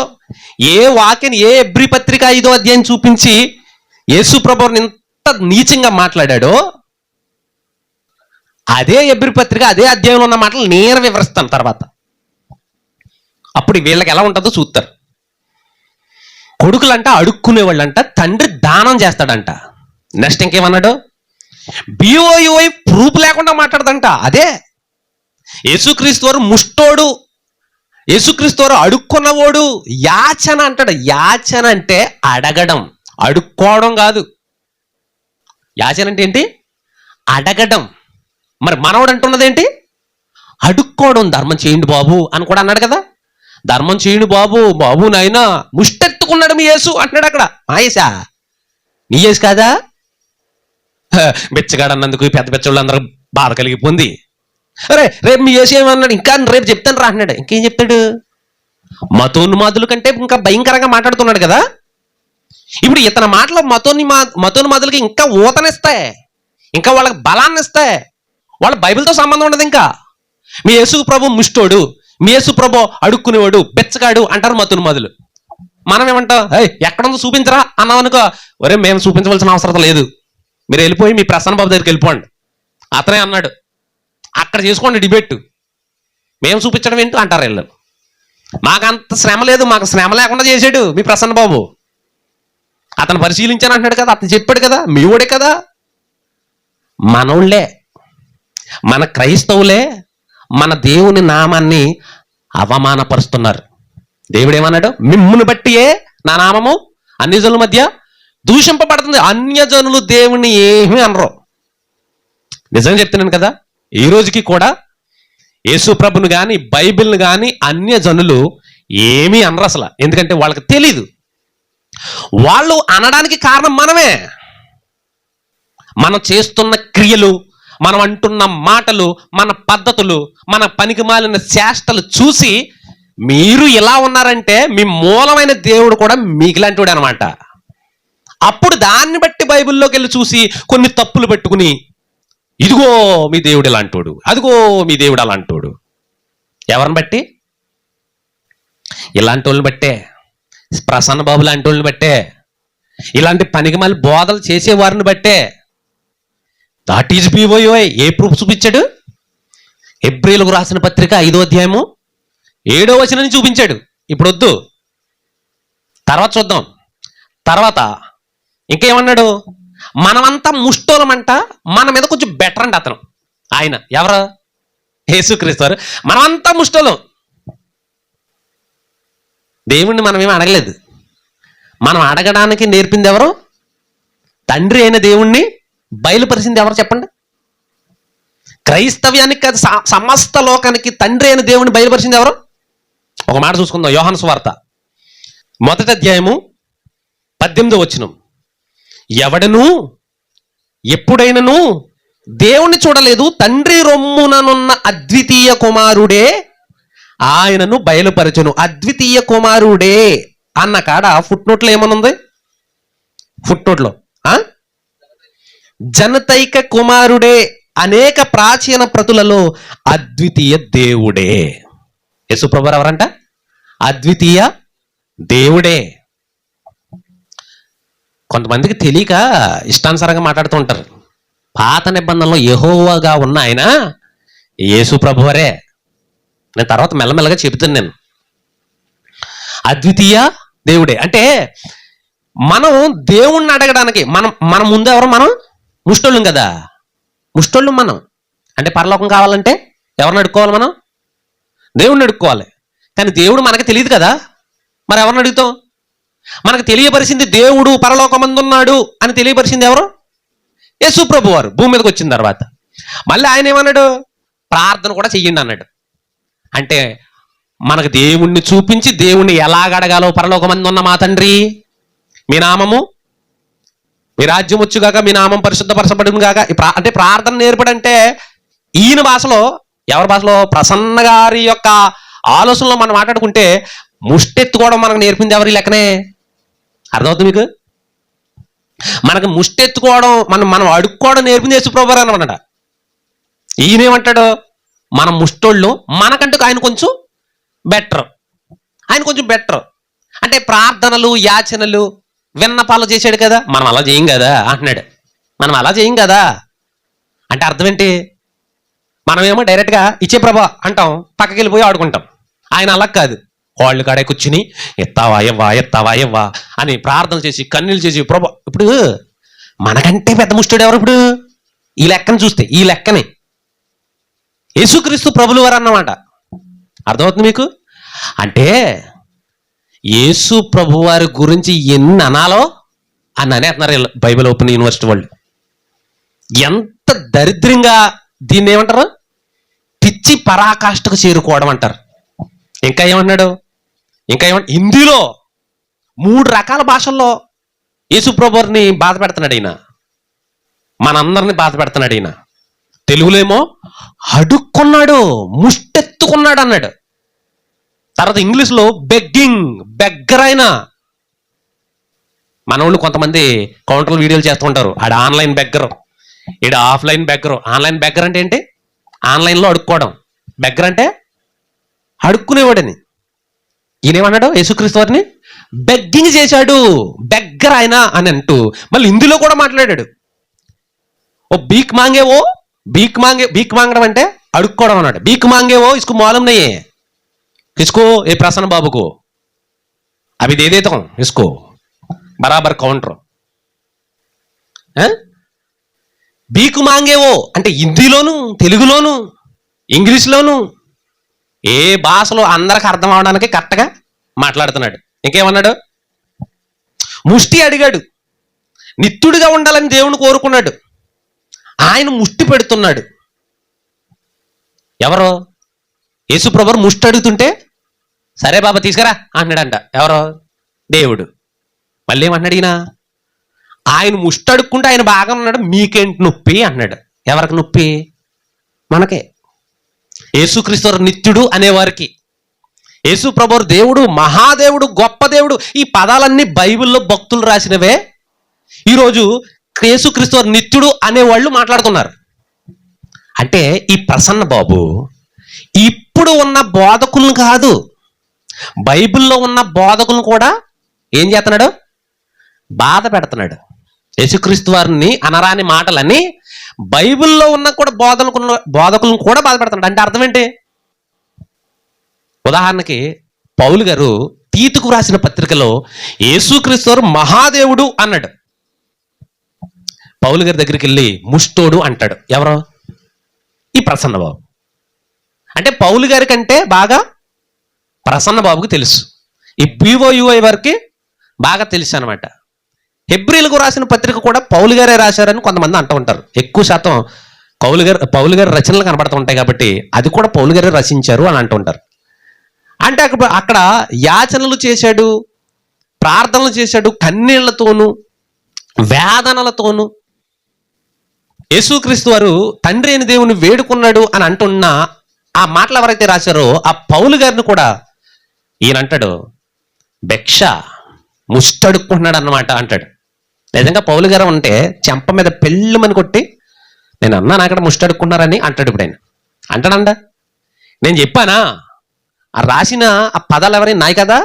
[SPEAKER 1] ఏ వాక్యాన్ని, ఏ ఎబ్రీ పత్రిక 5వ అధ్యాయం చూపించి యేసు ప్రభువుని ఇంత నీచంగా మాట్లాడాడో, అదే ఎబ్రీ పత్రిక అదే అధ్యాయంలో ఉన్న మాటలు నేను వివరిస్తాను తర్వాత. అప్పుడు వీళ్ళకి ఎలా ఉంటుందో చూస్తారు. కొడుకులంట అడుక్కునేవాళ్ళంట తండ్రి దానం చేస్తాడంట. నెక్స్ట్ ఇంకేమన్నాడు? బిఓయుఐ ప్రూఫ్ లేకుండా మాట్లాడదంట. అదే యేసుక్రీస్తు వారు ముష్టోడు, యేసుక్రీస్తు వారు అడుక్కున్నవాడు. యాచన అంటాడు. యాచన అంటే అడగడం, అడుక్కోవడం కాదు. యాచన అంటే ఏంటి? అడగడం. మరి మనవడు అంటున్నది ఏంటి? అడుక్కోవడం. ధర్మం చేయండి బాబు అని కూడా అన్నాడు కదా. ధర్మం చేయండి బాబు, బాబు నాయనా ముష్టెత్తుకున్నాడు మీ యేసు అంటున్నాడు అక్కడ. ఆయేసా నీ యేసు కాదా? బెచ్చగాడు అన్నందుకు పెద్ద బెచ్చోళ్ళు అందరూ బాధ కలిగిపోయింది. అరే రేపు మీ యేసు ఏమన్నాడు? ఇంకా రేపు చెప్తాను రా అన్నాడు. ఇంకేం చెప్తాడు? మతోన్మాదుల కంటే ఇంకా భయంకరంగా మాట్లాడుతున్నాడు కదా. ఇప్పుడు ఇతని మాటలు మతోన్మాదులకి ఇంకా ఊతనిస్తాయి, ఇంకా వాళ్ళకి బలాన్ని ఇస్తాయి. వాళ్ళ బైబిల్తో సంబంధం ఉండదు. ఇంకా మీ యేసు ప్రభు ముష్టోడు, మీ యేసు ప్రభు అడుక్కునేవాడు, బెచ్చగాడు అంటారు మతోన్మాదులు. మనం ఏమంటాం? ఎక్కడుందో చూపించరా అన్నాం అనుకో, ఒరే మేము చూపించవలసిన అవసరం లేదు, మీరు వెళ్ళిపోయి మీ ప్రసన్న బాబు దగ్గరికి వెళ్ళిపోండి, అతనే అన్నాడు, అక్కడ చేసుకోండి డిబేట్, మేము చూపించడం ఏంటో అంటారు వీళ్ళు. మాకంత శ్రమ లేదు, మాకు శ్రమ లేకుండా చేశాడు మీ ప్రసన్న బాబు. అతను పరిశీలించాను అంటున్నాడు కదా, అతను చెప్పాడు కదా, మీ ఊడే కదా. మనోళ్ళే, మన క్రైస్తవులే మన దేవుని నామాన్ని అవమానపరుస్తున్నారు. దేవుడు ఏమన్నాడు? మిమ్మును బట్టియే నా నామము అన్ని జనుల మధ్య దూషింపబడుతుంది. అన్యజనులు దేవుని ఏమీ అనరు. నిజంగా చెప్తున్నాను కదా, ఈ రోజుకి కూడా యేసు ప్రభుని కానీ బైబిల్ని కానీ అన్యజనులు ఏమీ అనరు అసలు. ఎందుకంటే వాళ్ళకి తెలీదు. వాళ్ళు అనడానికి కారణం మనమే. మనం చేస్తున్న క్రియలు, మనం అంటున్న మాటలు, మన పద్ధతులు, మన పనికి మాలిన చేష్టలు చూసి మీరు ఇలా ఉన్నారంటే మీ మూలమైన దేవుడు కూడా మీకులాంటివాడు అనమాట. అప్పుడు దాన్ని బట్టి బైబిల్లోకి వెళ్ళి చూసి కొన్ని తప్పులు పెట్టుకుని, ఇదిగో మీ దేవుడు ఇలాంటోడు, అదిగో మీ దేవుడు అలాంటోడు. ఎవరిని బట్టి? ఇలాంటి వాళ్ళని బట్టే, ప్రసన్న బాబు లాంటి వాళ్ళని బట్టే, ఇలాంటి పనికి మళ్ళీ బోధలు చేసేవారిని బట్టే. That is BOI. A proof చూపించాడు? హెబ్రీయులకు రాసిన పత్రిక 5వ అధ్యాయము 7వ వచనం చూపించాడు. ఇప్పుడు వద్దు, తర్వాత చూద్దాం. తర్వాత ఇంకేమన్నాడు? మనమంతా ముష్టోలమంట, మన మీద కొంచెం బెటర్ అండి అతను. ఆయన ఎవరు? యేసుక్రీస్తు వారు. మనమంతా ముష్టోలం. దేవుణ్ణి మనమేమి అడగలేదు. మనం అడగడానికి నేర్పింది ఎవరు? తండ్రి అయిన దేవుణ్ణి బయలుపరిచింది ఎవరు చెప్పండి? క్రైస్తవ్యానికి కాదు, సమస్త లోకానికి తండ్రి అయిన దేవుణ్ణి బయలుపరిచింది ఎవరు? ఒక మాట చూసుకుందాం. యోహాను సువార్త 1వ అధ్యాయము 18వ వచనం, ఎవడను ఎప్పుడైనను దేవుణ్ణి చూడలేదు, తండ్రి రొమ్ముననున్న అద్వితీయ కుమారుడే ఆయనను బయలుపరచును. అద్వితీయ కుమారుడే అన్న కాడ ఫుట్ నోట్లో ఏమనుంది? ఫుట్ నోట్లో జనతైక కుమారుడే, అనేక ప్రాచీన ప్రతులలో అద్వితీయ దేవుడే. యేసుప్రభు ఎవరంట? అద్వితీయ దేవుడే. కొంతమందికి తెలియక ఇష్టానుసారంగా మాట్లాడుతూ ఉంటారు. పాత నిబంధనలో యెహోవాగా ఉన్న ఆయన యేసు ప్రభువరే. నేను తర్వాత మెల్లమెల్లగా చెబుతాను. నేను అద్వితీయ దేవుడే అంటే మనం దేవుణ్ణి అడగడానికి మన ముందు ఎవరు? మనం ముష్టోళ్ళం కదా. ముష్టోళ్ళం మనం. అంటే పరలోకం కావాలంటే ఎవరిని అడుక్కోవాలి? మనం దేవుణ్ణి అడుక్కోవాలి. కానీ దేవుడు మనకు తెలియదు కదా, మరి ఎవరిని అడుగుతాం? మనకు తెలియపరిచింది దేవుడు పరలోకమందున్నాడు అని తెలియపరిచింది ఎవరు? యేసు ప్రభు వారు భూమి మీదకి వచ్చిన తర్వాత. మళ్ళీ ఆయన ఏమన్నాడు? ప్రార్థన కూడా చెయ్యండి అన్నాడు. అంటే మనకు దేవుణ్ణి చూపించి దేవుణ్ణి ఎలాగడగాలో, పరలోకమందున్న మా తండ్రి మీ నామము, మీ రాజ్యం వచ్చుగాక, మీ నామం పరిశుద్ధపరచబడును గాక. అంటే ప్రార్థన నేర్పడంటే ఈయన భాషలో, ఎవరి భాషలో? ప్రసన్న గారి యొక్క ఆలోచనలో మనం మాట్లాడుకుంటే ముష్టెత్తుకోవడం మనకు నేర్పింది ఎవరి లెక్కనే? అర్థమవుతుంది మీకు? మనకు ముష్టెత్తుకోవడం, మనం అడుక్కోవడం నేర్పింది యేసుప్రభువారు అనమాట. ఈయనేమంటాడు? మనం ముష్టోళ్ళు, మనకంటూ ఆయన కొంచెం బెటర్. ఆయన కొంచెం బెటర్ అంటే ప్రార్థనలు, యాచనలు, విన్నపాలు చేశాడు కదా, మనం అలా చేయం కదా అంటున్నాడు. మనం అలా చేయం కదా అంటే అర్థం ఏంటి? మనమేమో డైరెక్ట్గా ఇచ్చే ప్రభా అంటాం, పక్కకి వెళ్ళిపోయి ఆడుకుంటాం. ఆయన అలా కాదు. వాళ్ళు కాడే కూర్చుని ఎత్తావా ఎవ్వా, ఎత్తావా ఎవ్వా అని ప్రార్థన చేసి కన్నీళ్ళు చేసి ప్రభా. ఇప్పుడు మనకంటే పెద్ద ముష్టుడు ఎవరు? ఇప్పుడు ఈ లెక్కను చూస్తే, ఈ లెక్కని యేసుక్రీస్తు ప్రభులు వారు అన్నమాట. అర్థమవుతుంది మీకు? అంటే యేసు ప్రభు వారి గురించి ఎన్ని అనాలో అని అనేస్తున్నారు బైబిల్ ఓపెన్ యూనివర్సిటీ వాళ్ళు. ఎంత దరిద్రంగా దీన్ని ఏమంటారు? పిచ్చి పరాకాష్ఠకు చేరుకోవడం అంటారు. ఇంకా ఏమన్నాడు? హిందీలో 3 రకాల భాషల్లో యేసు ప్రభు వారిని బాధ పెడుతున్నాడు ఈయన. మనందరిని బాధ పెడుతున్నాడు ఈయన. తెలుగులో ఏమో అడుక్కున్నాడు, ముష్టెత్తుకున్నాడు అన్నాడు. తర్వాత ఇంగ్లీష్లో బెగ్గర్ అయినా. మన వాళ్ళు కొంతమంది కౌంటర్ వీడియోలు చేస్తూ ఉంటారు. ఆడ ఆన్లైన్ బెగ్గరు, ఈడ ఆఫ్లైన్ బెగ్గరు. ఆన్లైన్ బెగ్గర్ అంటే ఏంటి? ఆన్లైన్లో అడుక్కోవడం. బెగ్గర్ అంటే అడుక్కునేవాడని. ఈయనేమన్నాడు? యేసుక్రీస్తు వారిని బెగ్గింగ్ చేశాడు, బెగ్గర్ ఆయన అని అంటూ మళ్ళీ హిందీలో కూడా మాట్లాడాడు. ఓ భీక్ మాంగేవో, భీక్ మాంగడం అంటే అడుక్కోవడం అన్నాడు. భీక్ మాంగేవో ఇసుకు మాలూం నహీ హై, किसको? ये प्रसन्न बाबू को अभी दे देता हूं, इसको बराबर काउंटर. బీకు మాంగేవో అంటే హిందీలోను, తెలుగులోను, ఇంగ్లీష్లోను, ఏ భాషలో అందరికి అర్థం అవడానికి కరెక్ట్గా మాట్లాడుతున్నాడు. ఇంకేమన్నాడు? ముష్టి అడిగాడు. నిత్యుడిగా ఉండాలని దేవుని కోరుకున్నాడు. ఆయన ముష్టి పెడుతున్నాడు. ఎవరో? యేసు ప్రభువు ముష్టి అడుగుతుంటే సరే బాబా తీసుకురా అన్నాడంట. ఎవరో? దేవుడు. మళ్ళీ ఏమన్నాడు ఈయన? ఆయన ముష్టి అడుక్కుంటే ఆయన బాగా ఉన్నాడు, మీకేంటి నొప్పి అన్నాడు. ఎవరికి నొప్పి? మనకే. యేసుక్రీస్తు నిత్యుడు అనేవారికి. యేసు ప్రభువు దేవుడు, మహాదేవుడు, గొప్ప దేవుడు, ఈ పదాలన్నీ బైబిల్లో భక్తులు రాసినవే. ఈరోజు యేసుక్రీస్తు నిత్యుడు అనేవాళ్ళు మాట్లాడుతున్నారు. అంటే ఈ ప్రసన్న బాబు ఇప్పుడు ఉన్న బోధకులను కాదు, బైబిల్లో ఉన్న బోధకులను కూడా ఏం చేస్తున్నాడు? బాధ పెడుతున్నాడు. యేసుక్రీస్తు వారిని అనరాని మాటలని బైబిల్లో ఉన్న కూడా బోధకులను కూడా బాధ పెడుతున్నాడు. అంటే అర్థం ఏంటి? ఉదాహరణకి పౌలు గారు తీతుకు రాసిన పత్రికలో యేసుక్రీస్తు వారు మహాదేవుడు అన్నాడు. పౌలు గారి దగ్గరికి వెళ్ళి ముష్టోడు అంటాడు. ఎవరో? ఈ ప్రసన్న బాబు. అంటే పౌలు గారి కంటే బాగా ప్రసన్న బాబుకి తెలుసు. ఈ BOUI వారికి బాగా తెలుసు అనమాట. హెబ్రీలకు రాసిన పత్రిక కూడా పౌలు గారే రాశారని కొంతమంది అంటూ ఉంటారు. ఎక్కువ శాతం పౌలు గారి రచనలు కనబడుతూ ఉంటాయి కాబట్టి అది కూడా పౌలు గారే రచించారు అని అంటూ ఉంటారు. అంటే అక్కడ యాచనలు చేశాడు, ప్రార్థనలు చేశాడు, కన్నీళ్లతోనూ వేదనలతోనూ. యేసుక్రీస్తు వారు తండ్రి అయిన దేవుని వేడుకున్నాడు అని అంటున్న ఆ మాటలు ఎవరైతే రాశారో ఆ పౌలు గారిని కూడా ఈయన అంటాడు, భిక్ష ముష్టడుక్కుంటున్నాడు అన్నమాట అంటాడు. నిజంగా పౌలు గారు ఉంటే చెంప మీద పెళ్ళమని కొట్టి, నేను అన్నాను అక్కడ ముష్టడుక్కున్నారని అంటాడు. ఇప్పుడు ఆయన అంటాడంట, నేను చెప్పానా? ఆ రాసిన ఆ పదాలు ఎవరైనా నాయి కదా,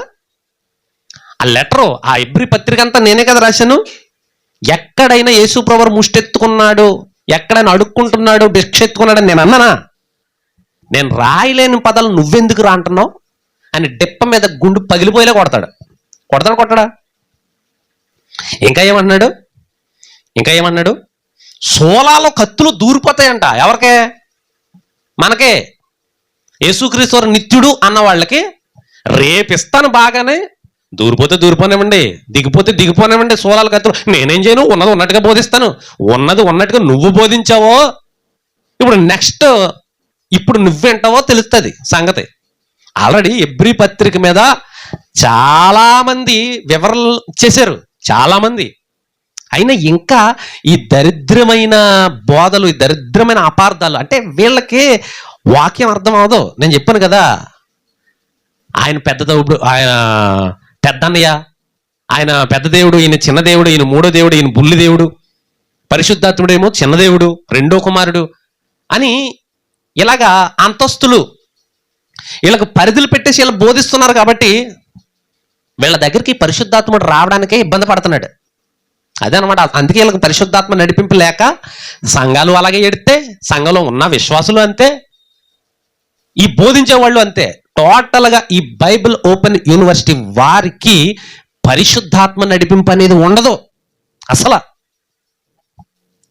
[SPEAKER 1] ఆ లెటరు, ఆ ఎబ్రి పత్రిక అంతా నేనే కదా రాశాను. ఎక్కడైనా యేసు ప్రభువు ముష్టెత్తుకున్నాడు, ఎక్కడైనా అడుక్కుంటున్నాడు, భిక్ష ఎత్తుకున్నాడని నేను అన్నానా? నేను రాయలేని పదాలు నువ్వెందుకు రా అంటున్నావు అని డిప్ప మీద గుండు పగిలిపోయేలా కొడతాడా? ఇంకా ఏమన్నాడు? సోలాలో కత్తులు దూరిపోతాయంట. ఎవరికే? మనకే. యేసుక్రీస్తు వారు నిత్యుడు అన్న వాళ్ళకి రేపిస్తాను బాగానే, దూరిపోతే దూరిపోనివ్వండి, దిగిపోతే దిగిపోనివ్వండి సోలాల కత్తులు. నేనేం చేయను, ఉన్నది ఉన్నట్టుగా బోధిస్తాను. ఉన్నది ఉన్నట్టుగా నువ్వు బోధించావో ఇప్పుడు నెక్స్ట్ ఇప్పుడు నువ్వేంటావో తెలుస్తుంది సంగతి. ఆల్రెడీ ఎబ్రీ పత్రిక మీద చాలా మంది వివరణలు చేశారు, చాలా మంది. అయినా ఇంకా ఈ దరిద్రమైన బోధలు, ఈ దరిద్రమైన అపార్థాలు, అంటే వీళ్ళకి వాక్యం అర్థం అవదు. నేను చెప్పాను కదా, ఆయన పెద్ద దేవుడు, ఆయన పెద్దన్నయ్య, ఆయన పెద్ద దేవుడు, ఈయన చిన్న దేవుడు, ఈయన మూడో దేవుడు, ఈయన బుల్లి దేవుడు, పరిశుద్ధాత్ముడేమో చిన్న దేవుడు, రెండో కుమారుడు అని ఇలాగా అంతస్తులు వీళ్ళకి పరిధులు పెట్టేసి వీళ్ళు బోధిస్తున్నారు. కాబట్టి వీళ్ళ దగ్గరికి పరిశుద్ధాత్ముడు రావడానికే ఇబ్బంది పడుతున్నాడు. అదే అనమాట. అందుకే వీళ్ళకి పరిశుద్ధాత్మ నడిపింపు లేక సంఘాలు అలాగే ఎడితే, సంఘంలో ఉన్న విశ్వాసులు అంతే, ఈ బోధించే వాళ్ళు అంతే. టోటల్గా ఈ బైబిల్ ఓపెన్ యూనివర్సిటీ వారికి పరిశుద్ధాత్మ నడిపింపు అనేది ఉండదు. అసలు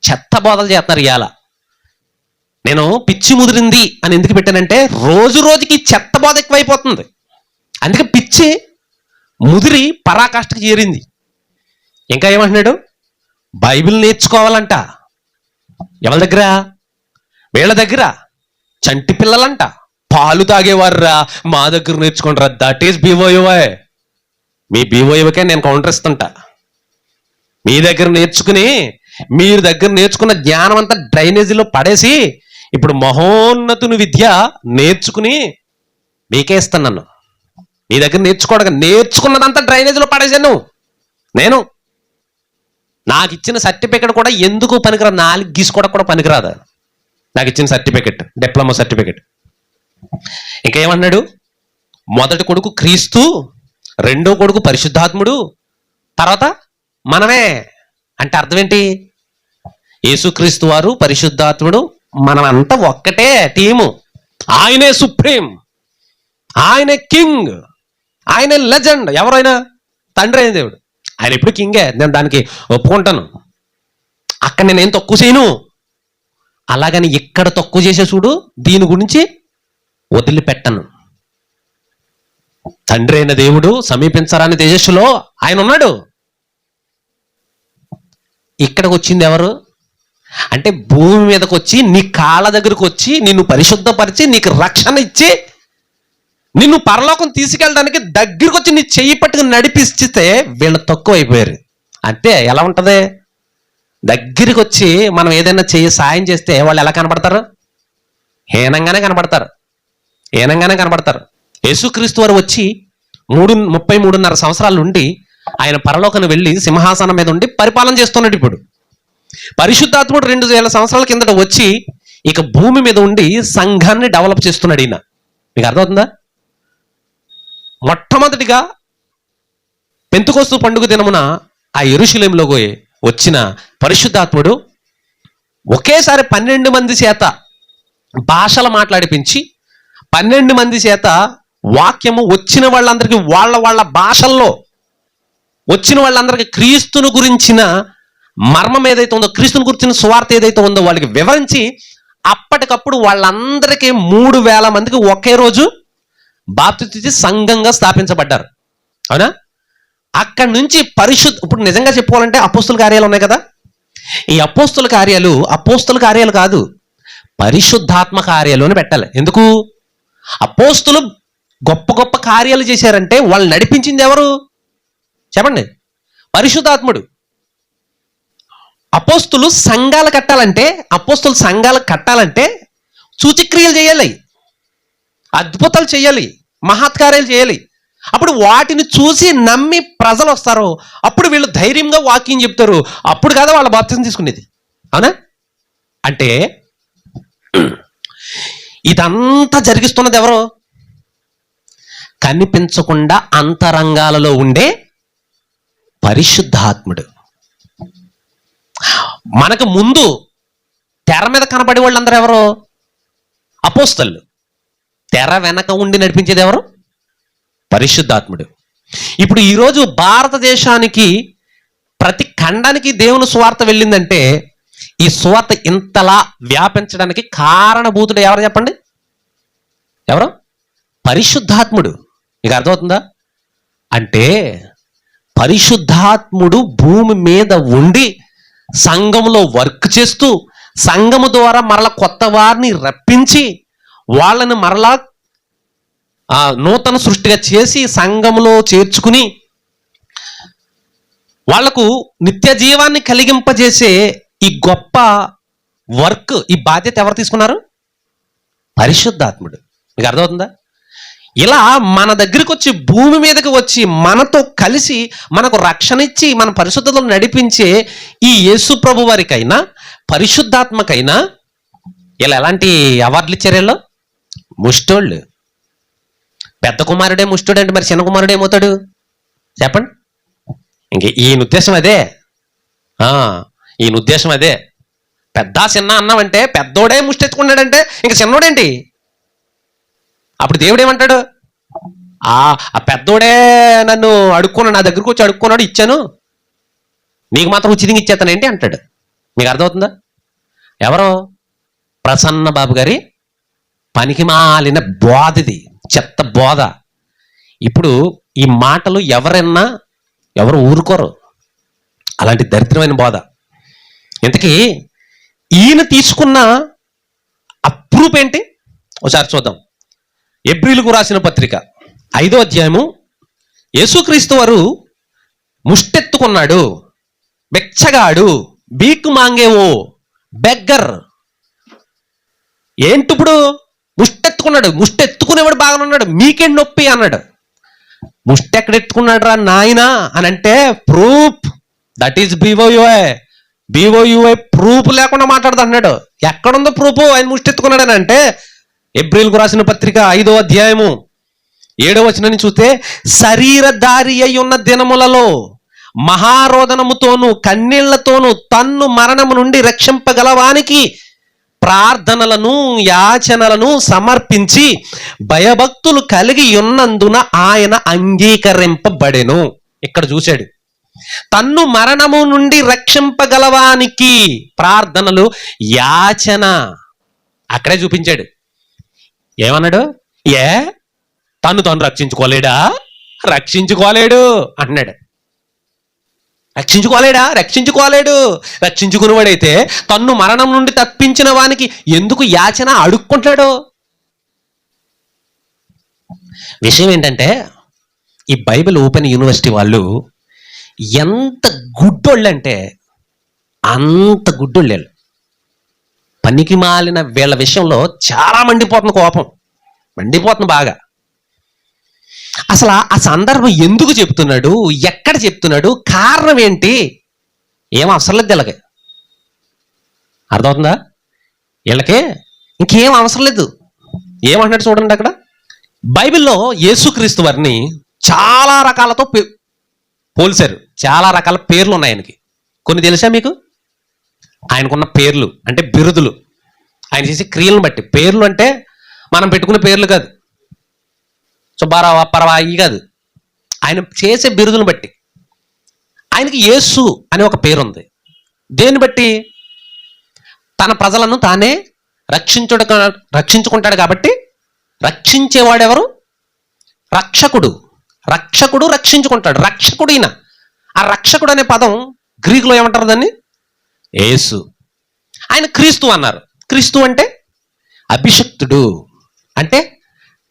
[SPEAKER 1] చెత్త బోధలు చేస్తున్నారు ఇవాళ. నేను పిచ్చి ముదిరింది అని ఎందుకు పెట్టానంటే, రోజు రోజుకి చెత్త బోధ ఎక్కువైపోతుంది. అందుకే పిచ్చి ముదిరి పరాకాష్ఠకి చేరింది. ఇంకా ఏమంటున్నాడు? బైబిల్ నేర్చుకోవాలంట. ఎవరి దగ్గర? వీళ్ళ దగ్గర. చంటి పిల్లలంట, పాలు తాగేవారురా, మా దగ్గర నేర్చుకుంటారా. That is బీఓయువై. మీ బీఓయువకే నేను కౌంటర్ ఇస్తుంటా. మీ దగ్గర నేర్చుకుని, మీరు దగ్గర నేర్చుకున్న జ్ఞానం అంతా డ్రైనేజీలో పడేసి ఇప్పుడు మహోన్నతుని విద్య నేర్చుకుని మీకే ఇస్తాను. నన్ను మీ దగ్గర నేర్చుకున్నదంతా డ్రైనేజీలో పడేసాను. నేను నాకు ఇచ్చిన సర్టిఫికెట్ కూడా ఎందుకు పనికిరాదు, నాలుగు గీసుకోవడం కూడా పనికిరాదు నాకు ఇచ్చిన సర్టిఫికెట్, డిప్లొమా సర్టిఫికెట్. ఇంకా ఏమన్నాడు? మొదటి కొడుకు క్రీస్తు, రెండో కొడుకు పరిశుద్ధాత్ముడు, తర్వాత మనమే. అంటే అర్థం ఏంటి? యేసుక్రీస్తు వారు, పరిశుద్ధాత్ముడు, మనమంతా ఒక్కటే టీము. ఆయనే సుప్రీం, ఆయనే కింగ్, ఆయనే లెజెండ్. ఎవరైనా తండ్రి అయిన దేవుడు, ఆయన ఎప్పుడు కింగే. నేను దానికి ఒప్పుకుంటాను. అక్కడ నేనేం తక్కువ చేయను. అలాగని ఇక్కడ తక్కువ చేసే చూడు, దీని గురించి వదిలిపెట్టను. తండ్రి అయిన దేవుడు సమీపించరాని తేజస్సులో ఆయన ఉన్నాడు. ఇక్కడికి వచ్చింది ఎవరు? అంటే భూమి మీదకి వచ్చి నీ కాళ్ళ దగ్గరకు వచ్చి నిన్ను పరిశుద్ధపరిచి నీకు రక్షణ ఇచ్చి నిన్ను పరలోకం తీసుకెళ్ళడానికి దగ్గరికి వచ్చి నీ చెయ్యి పట్టుకుని నడిపిస్తే వీళ్ళు తక్కువ అయిపోయారు. అంతే. ఎలా ఉంటది? దగ్గరికి వచ్చి మనం ఏదైనా చెయ్యి సాయం చేస్తే వాళ్ళు ఎలా కనబడతారు? హీనంగానే కనబడతారు. యేసుక్రీస్తు వారు వచ్చి 33.5 సంవత్సరాలు ఉండి ఆయన పరలోకను వెళ్ళి సింహాసనం మీద ఉండి పరిపాలన చేస్తున్నాడు. ఇప్పుడు పరిశుద్ధాత్ముడు 2000 సంవత్సరాల కిందట వచ్చి ఇక భూమి మీద ఉండి సంఘాన్ని డెవలప్ చేస్తున్నాడు. ఈయన మీకు అర్థమవుతుందా? మొట్టమొదటిగా పెంతెకోస్తు పండుగ దినమున ఆ యెరూషలేములో వచ్చిన పరిశుద్ధాత్ముడు ఒకేసారి 12 మంది చేత భాషలు మాట్లాడిపించి 12 మంది చేత వాక్యము వచ్చిన వాళ్ళందరికీ వాళ్ళ భాషల్లో వచ్చిన వాళ్ళందరికీ క్రీస్తును గురించిన మర్మం ఏదైతే ఉందో, క్రీస్తుని గురించిన సువార్త ఏదైతే ఉందో వాళ్ళకి వివరించి అప్పటికప్పుడు వాళ్ళందరికీ 3000 మందికి ఒకే రోజు బాప్తిస్మం సంఘంగా స్థాపించబడ్డారు. అవునా? అక్కడి నుంచి ఇప్పుడు నిజంగా చెప్పుకోవాలంటే అపోస్తుల కార్యాలు ఉన్నాయి కదా, ఈ అపోస్తుల కార్యాలు కాదు, పరిశుద్ధాత్మ కార్యాలు అని పెట్టాలి. ఎందుకు? అపోస్తులు గొప్ప గొప్ప కార్యాలు చేశారంటే వాళ్ళు నడిపించింది ఎవరు? చెప్పండి. పరిశుద్ధాత్ముడు. అపోస్తులు సంఘాలు కట్టాలంటే సూచక్రియలు చేయాలి, అద్భుతాలు చేయాలి, మహత్కార్యాలు చేయాలి. అప్పుడు వాటిని చూసి నమ్మి ప్రజలు వస్తారు. అప్పుడు వీళ్ళు ధైర్యంగా వాక్యం చెప్తారు. అప్పుడు కదా వాళ్ళ బాప్తిజం తీసుకునేది. అవునా? అంటే ఇదంతా జరిగిస్తున్నది ఎవరు? కనిపించకుండా అంతరంగాలలో ఉండే పరిశుద్ధాత్ముడు. మనకు ముందు తెర మీద కనబడే వాళ్ళందరూ ఎవరు? అపోస్తలు. తెర వెనక ఉండి నడిపించేది ఎవరు? పరిశుద్ధాత్ముడు. ఇప్పుడు ఈరోజు భారతదేశానికి ప్రతి ఖండానికి దేవుని సువార్త వెళ్ళిందంటే ఈ సువార్త ఇంతలా వ్యాపించడానికి కారణభూతుడు ఎవరు చెప్పండి? ఎవరు? పరిశుద్ధాత్ముడు. మీకు అర్థమవుతుందా? అంటే పరిశుద్ధాత్ముడు భూమి మీద ఉండి సంఘంలో వర్క్ చేస్తూ సంఘము ద్వారా మరలా కొత్త వారిని రప్పించి వాళ్ళని మరలా నూతన సృష్టిగా చేసి సంఘంలో చేర్చుకుని వాళ్లకు నిత్య జీవాన్ని కలిగింపజేసే ఈ గొప్ప వర్క్, ఈ బాధ్యత ఎవరు తీసుకున్నారు? పరిశుద్ధాత్ముడు. మీకు అర్థమవుతుందా? ఇలా మన దగ్గరికి వచ్చి భూమి మీదకి వచ్చి మనతో కలిసి మనకు రక్షణ ఇచ్చి మన పరిశుద్ధతను నడిపించే ఈ యేసు ప్రభు వారికైనా పరిశుద్ధాత్మకైనా ఇలా ఎలాంటి అవార్డులు ఇచ్చారు? వీళ్ళు ముష్టోళ్ళు. పెద్ద కుమారుడే ముష్టోడు అంటే మరి చిన్న కుమారుడు ఏమవుతాడు చెప్పండి? ఇంక ఈయన ఉద్దేశం అదే. ఈయన ఉద్దేశం అదే. పెద్ద చిన్న అన్నామంటే పెద్దోడే ముష్టెత్తుకున్నాడంటే ఇంక చిన్నోడేంటి? అప్పుడు దేవుడు ఏమంటాడు? ఆ పెద్దోడే నన్ను అడుక్కున్నాడు, నా దగ్గరకు వచ్చి అడుక్కున్నాడు, ఇచ్చాను, నీకు మాత్రం ఉచితంగా ఇచ్చేస్తాను ఏంటి అంటాడు. మీకు అర్థమవుతుందా? ఎవరో ప్రసన్న బాబు గారి పనికి మాలిన బోధ ఇది, చెత్త బోధ. ఇప్పుడు ఈ మాటలు ఎవరు ఊరుకోరు, అలాంటి దరిద్రమైన బోధ. ఇంతకీ ఈయన తీసుకున్న అప్రూఫ్ ఏంటి ఒకసారి చూద్దాం. ఎబ్రీలుకు రాసిన పత్రిక 5వ అధ్యాయము. యేసుక్రీస్తు వారు ముష్టెత్తుకున్నాడు, బెచ్చగాడు, బీకు మాంగేవో, బెగ్గర్. ఏంటిప్పుడు? ముష్టెత్తుకున్నాడు. ముష్టెత్తుకునేవాడు బాగానే ఉన్నాడు, మీకేం నొప్పి అన్నాడు. ముష్టెక్కడెత్తుకున్నాడు రా నాయనా అని అంటే ప్రూఫ్, దట్ ఈస్ బీఓయుఐ ప్రూఫ్ లేకుండా మాట్లాడదు అన్నాడు. ఎక్కడుందో ప్రూఫ్ ఆయన ముష్టెత్తుకున్నాడు అని అంటే? ఎబ్రీలుకు రాసిన పత్రిక 5వ అధ్యాయము 7వ వచనాన్ని చూస్తే, శరీరధారి అయి ఉన్న దినములలో మహారోదనముతోను కన్నీళ్లతోను తన్ను మరణము నుండి రక్షింపగలవానికి ప్రార్థనలను యాచనలను సమర్పించి భయభక్తులు కలిగి ఉన్నందున ఆయన అంగీకరింపబడెను. ఇక్కడ చూశాడు, తన్ను మరణము నుండి రక్షింపగలవానికి ప్రార్థనలు యాచన అక్కడే చూపించాడు. ఏమన్నాడు? తను రక్షించుకోలేడా? రక్షించుకోలేడు అన్నాడు. రక్షించుకోలేడు. రక్షించుకునేవాడైతే తన్ను మరణం నుండి తప్పించిన వానికి ఎందుకు యాచన అడుక్కుంటాడు? విషయం ఏంటంటే ఈ బైబిల్ ఓపెన్ యూనివర్సిటీ వాళ్ళు ఎంత గుడ్డోళ్ళు అంటే అంత గుడ్డోళ్ళు. పనికి మాలిన వీళ్ళ విషయంలో చాలా మండిపోతుంది, కోపం మండిపోతుంది బాగా. అసలు ఆ సందర్భం ఎందుకు చెప్తున్నాడు, ఎక్కడ చెప్తున్నాడు, కారణం ఏంటి, ఏం అవసరం లేదు వీళ్ళకి. అర్థమవుతుందా? వీళ్ళకి ఇంకేం అవసరం లేదు. ఏమంటున్నాడు చూడండి అక్కడ. బైబిల్లో యేసుక్రీస్తు వారిని చాలా రకాలతో పోల్చారు. చాలా రకాల పేర్లు ఉన్నాయి ఆయనకి. కొన్ని తెలుసా మీకు? ఆయనకున్న పేర్లు అంటే బిరుదులు, ఆయన చేసే క్రియలను బట్టి. పేర్లు అంటే మనం పెట్టుకునే పేర్లు కాదు, సుబ్బారావు అప్పారావు అవి కాదు, ఆయన చేసే బిరుదులను బట్టి. ఆయనకి యేసు అనే ఒక పేరు ఉంది. దేన్ని బట్టి? తన ప్రజలను తానే రక్షించుకుంటాడు కాబట్టి. రక్షించేవాడెవరు? రక్షకుడు రక్షించుకుంటాడు. రక్షకుడు ఈయన. ఆ రక్షకుడు అనే పదం గ్రీకులో ఏమంటారు దాన్ని? యేసు. ఆయన క్రీస్తు అన్నారు. క్రీస్తు అంటే అభిషక్తుడు, అంటే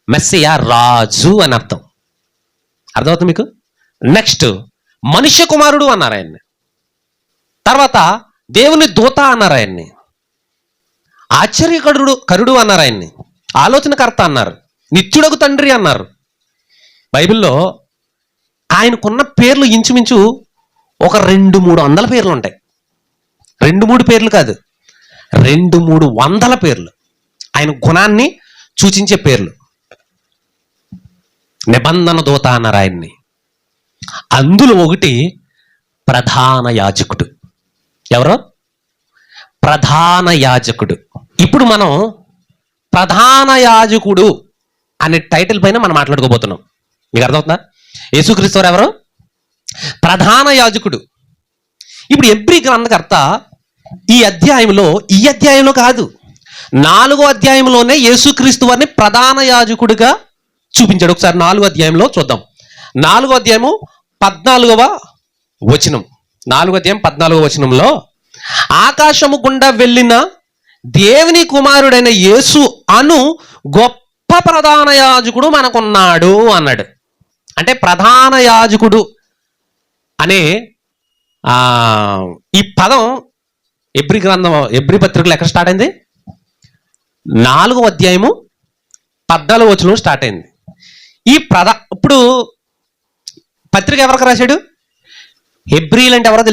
[SPEAKER 1] మెస్సియా, రాజు అని అర్థం. అర్థమవుతుంది మీకు? నెక్స్ట్ మనుష్య కుమారుడు అన్నారు ఆయన్ని. తర్వాత దేవుని దూత అన్నారు ఆయన్ని. ఆశ్చర్యకరుడు అన్నారు ఆయన్ని. ఆలోచనకర్త అన్నారు. నిత్యుడగు తండ్రి అన్నారు. బైబిల్లో ఆయనకున్న పేర్లు ఇంచుమించు ఒక 200-300 పేర్లు ఉంటాయి. 2-3 పేర్లు కాదు, 200-300 పేర్లు ఆయన గుణాన్ని సూచించే పేర్లు. నిబంధన దూత అన్నారు ఆయన్ని. అందులో ఒకటి ప్రధాన యాజకుడు. ఎవరో ప్రధాన యాజకుడు. ఇప్పుడు మనం ప్రధాన యాజకుడు అనే టైటిల్ పైన మనం మాట్లాడుకోబోతున్నాం. మీకు అర్థమవుతుందా? యేసుక్రీస్తు వారు ఎవరు? ప్రధాన యాజకుడు. ఇప్పుడు హెబ్రీ గ్రంథకర్త ఈ అధ్యాయంలో కాదు, 4వ అధ్యాయంలోనే యేసుక్రీస్తు వారిని ప్రధాన యాజకుడిగా చూపించాడు. ఒకసారి 4వ అధ్యాయంలో చూద్దాం. 4వ అధ్యాయము 14వ వచనం. 4వ అధ్యాయం 14వ వచనంలో ఆకాశము గుండా వెళ్ళిన దేవుని కుమారుడైన యేసు అను గొప్ప ప్రధాన యాజకుడు మనకున్నాడు అన్నాడు. అంటే ప్రధాన యాజకుడు అనే ఈ పదం హెబ్రీ పత్రికలో ఎక్కడ స్టార్ట్ అయింది? 4వ అధ్యాయము 14వ వచనం స్టార్ట్ అయింది. ఇప్పుడు పత్రిక ఎవరికి రాశాడు? హెబ్రీలు అంటే ఎవరో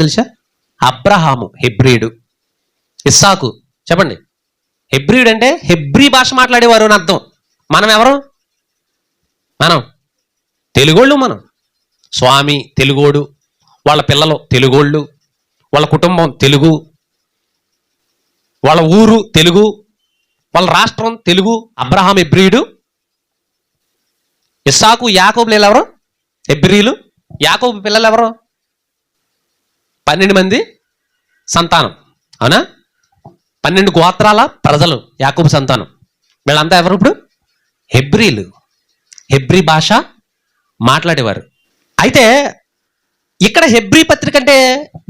[SPEAKER 1] తెలుసా? అబ్రహాము హెబ్రీయుడు. ఇస్సాకు. చెప్పండి. హెబ్రీయుడు అంటే హెబ్రీ భాష మాట్లాడేవారు అని అర్థం. మనం ఎవరు? మనం తెలుగోళ్ళు. మనం స్వామి తెలుగోడు, వాళ్ళ పిల్లలు తెలుగోళ్ళు, వాళ్ళ కుటుంబం తెలుగు, వాళ్ళ ఊరు తెలుగు, వాళ్ళ రాష్ట్రం తెలుగు. అబ్రహాం హెబ్రీయుడు. ఇస్సాకు యాకోబు పిల్లలు ఎవరు? హెబ్రీలు. యాకోబు పిల్లలు ఎవరు? 12 మంది సంతానం. అవునా? 12 గోత్రాల ప్రజలు యాకోబు సంతానం. వీళ్ళంతా ఎవరు? ఇప్పుడు హెబ్రీలు. హెబ్రీ భాష మాట్లాడేవారు. అయితే ఇక్కడ హెబ్రీ పత్రిక అంటే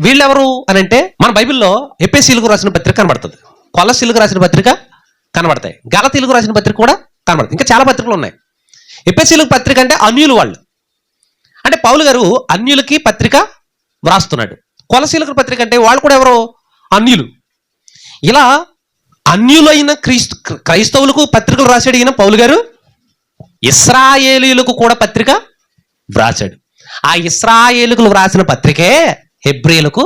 [SPEAKER 1] వీళ్ళెవరు అని అంటే, మన బైబిల్లో ఎఫెసీయులకు రాసిన పత్రిక కనబడుతుంది, కొలస్సీయులకు రాసిన పత్రిక కనబడతాయి, గలతీయులకు రాసిన పత్రిక కూడా కనబడుతుంది. ఇంకా చాలా పత్రికలు ఉన్నాయి. ఎఫెసీయులకు పత్రిక అంటే అన్యులు వాళ్ళు. అంటే పౌలు గారు అన్యులకి పత్రిక వ్రాస్తున్నాడు. కొలస్సీయులకు పత్రిక అంటే వాళ్ళు కూడా ఎవరో అన్యులు. ఇలా అన్యులైన క్రైస్తవులకు పత్రికలు రాశాడు ఈయన పౌలు గారు. ఇశ్రాయేలీయులకు కూడా పత్రిక వ్రాసాడు. ఆ ఇశ్రాయేలుకు వ్రాసిన పత్రికే హెబ్రీలకు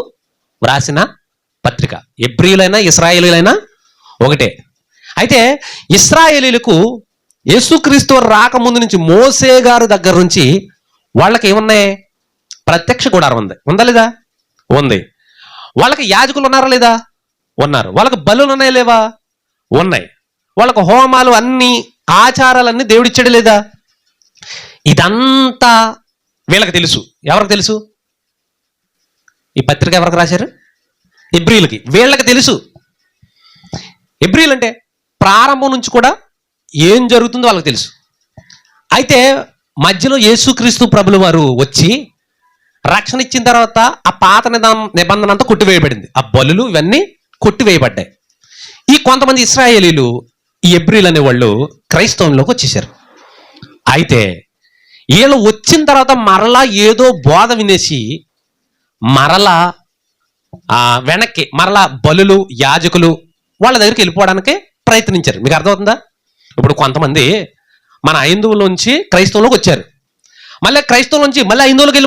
[SPEAKER 1] వ్రాసిన పత్రిక. హెబ్రీలైనా ఇశ్రాయేలీలైనా ఒకటే. అయితే ఇశ్రాయేలీలకు యేసుక్రీస్తు రాకముందు నుంచి మోసే గారి దగ్గర నుంచి వాళ్ళకి ఏమున్నాయి? ప్రత్యక్ష గుడారం ఉంది. ఉందా లేదా? ఉంది. వాళ్ళకి యాజకులు ఉన్నారా లేదా? ఉన్నారు. వాళ్ళకి బలులు ఉన్నాయా లేవా? ఉన్నాయి. వాళ్ళకు హోమాలు అన్ని ఆచారాలన్నీ దేవుడిచ్చాడు లేదా? ఇదంతా వీళ్ళకి తెలుసు. ఎవరికి తెలుసు? ఈ పత్రిక ఎవరికి రాశారు? హెబ్రీలకి. వీళ్ళకి తెలుసు. హెబ్రీలు అంటే ప్రారంభం నుంచి కూడా ఏం జరుగుతుందో వాళ్ళకి తెలుసు. అయితే మధ్యలో యేసుక్రీస్తు ప్రభుల వారు వచ్చి రక్షణ ఇచ్చిన తర్వాత ఆ పాత నిబంధన అంతా కొట్టివేయబడింది. ఆ బలులు ఇవన్నీ కొట్టివేయబడ్డాయి. ఈ కొంతమంది ఇశ్రాయేలీలు, ఈ హెబ్రీలు అనేవాళ్ళు క్రైస్తవంలోకి వచ్చేసారు. అయితే వీళ్ళు వచ్చిన తర్వాత మరలా ఏదో బోధ వినేసి మరలా వెనక్కి మరలా బలులు యాజకులు వాళ్ళ దగ్గరికి వెళ్ళిపోవడానికి ప్రయత్నించారు. మీకు అర్థమవుతుందా? ఇప్పుడు కొంతమంది మన హైందువులోంచి క్రైస్తవంలోకి వచ్చారు. మళ్ళీ క్రైస్తవం నుంచి మళ్ళీ హైందువులకు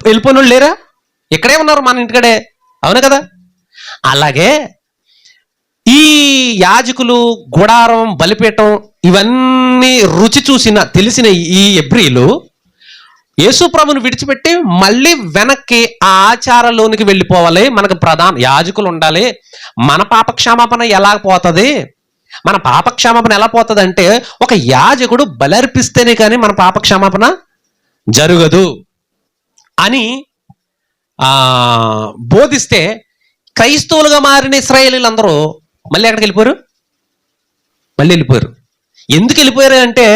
[SPEAKER 1] వెళ్ళిపోయిన వాళ్ళు లేరా? ఇక్కడే ఉన్నారు మన ఇంటికడే. అవును కదా? అలాగే ఈ యాజకులు, గుడారం, బలిపీఠం ఇవన్నీ రుచి తెలిసిన ఈ హెబ్రీలు యేసు ప్రభుని విడిచిపెట్టి మళ్ళీ వెనక్కి ఆ ఆచారంలోనికి వెళ్ళిపోవాలి. మనకు ప్రధాన యాజకులు ఉండాలి. మన పాపక్షమాపణ ఎలా పోతుంది? మన పాపక్షమాపణ ఎలా పోతుంది అంటే ఒక యాజకుడు బలర్పిస్తేనే కానీ మన పాపక్షమాపణ జరగదు అని బోధిస్తే క్రైస్తవులుగా మారిన ఇశ్రాయేలీలు అందరూ మళ్ళీ ఎక్కడికి వెళ్ళిపోయారు? మళ్ళీ వెళ్ళిపోయారు. ఎందుకు వెళ్ళిపోయారు అంటే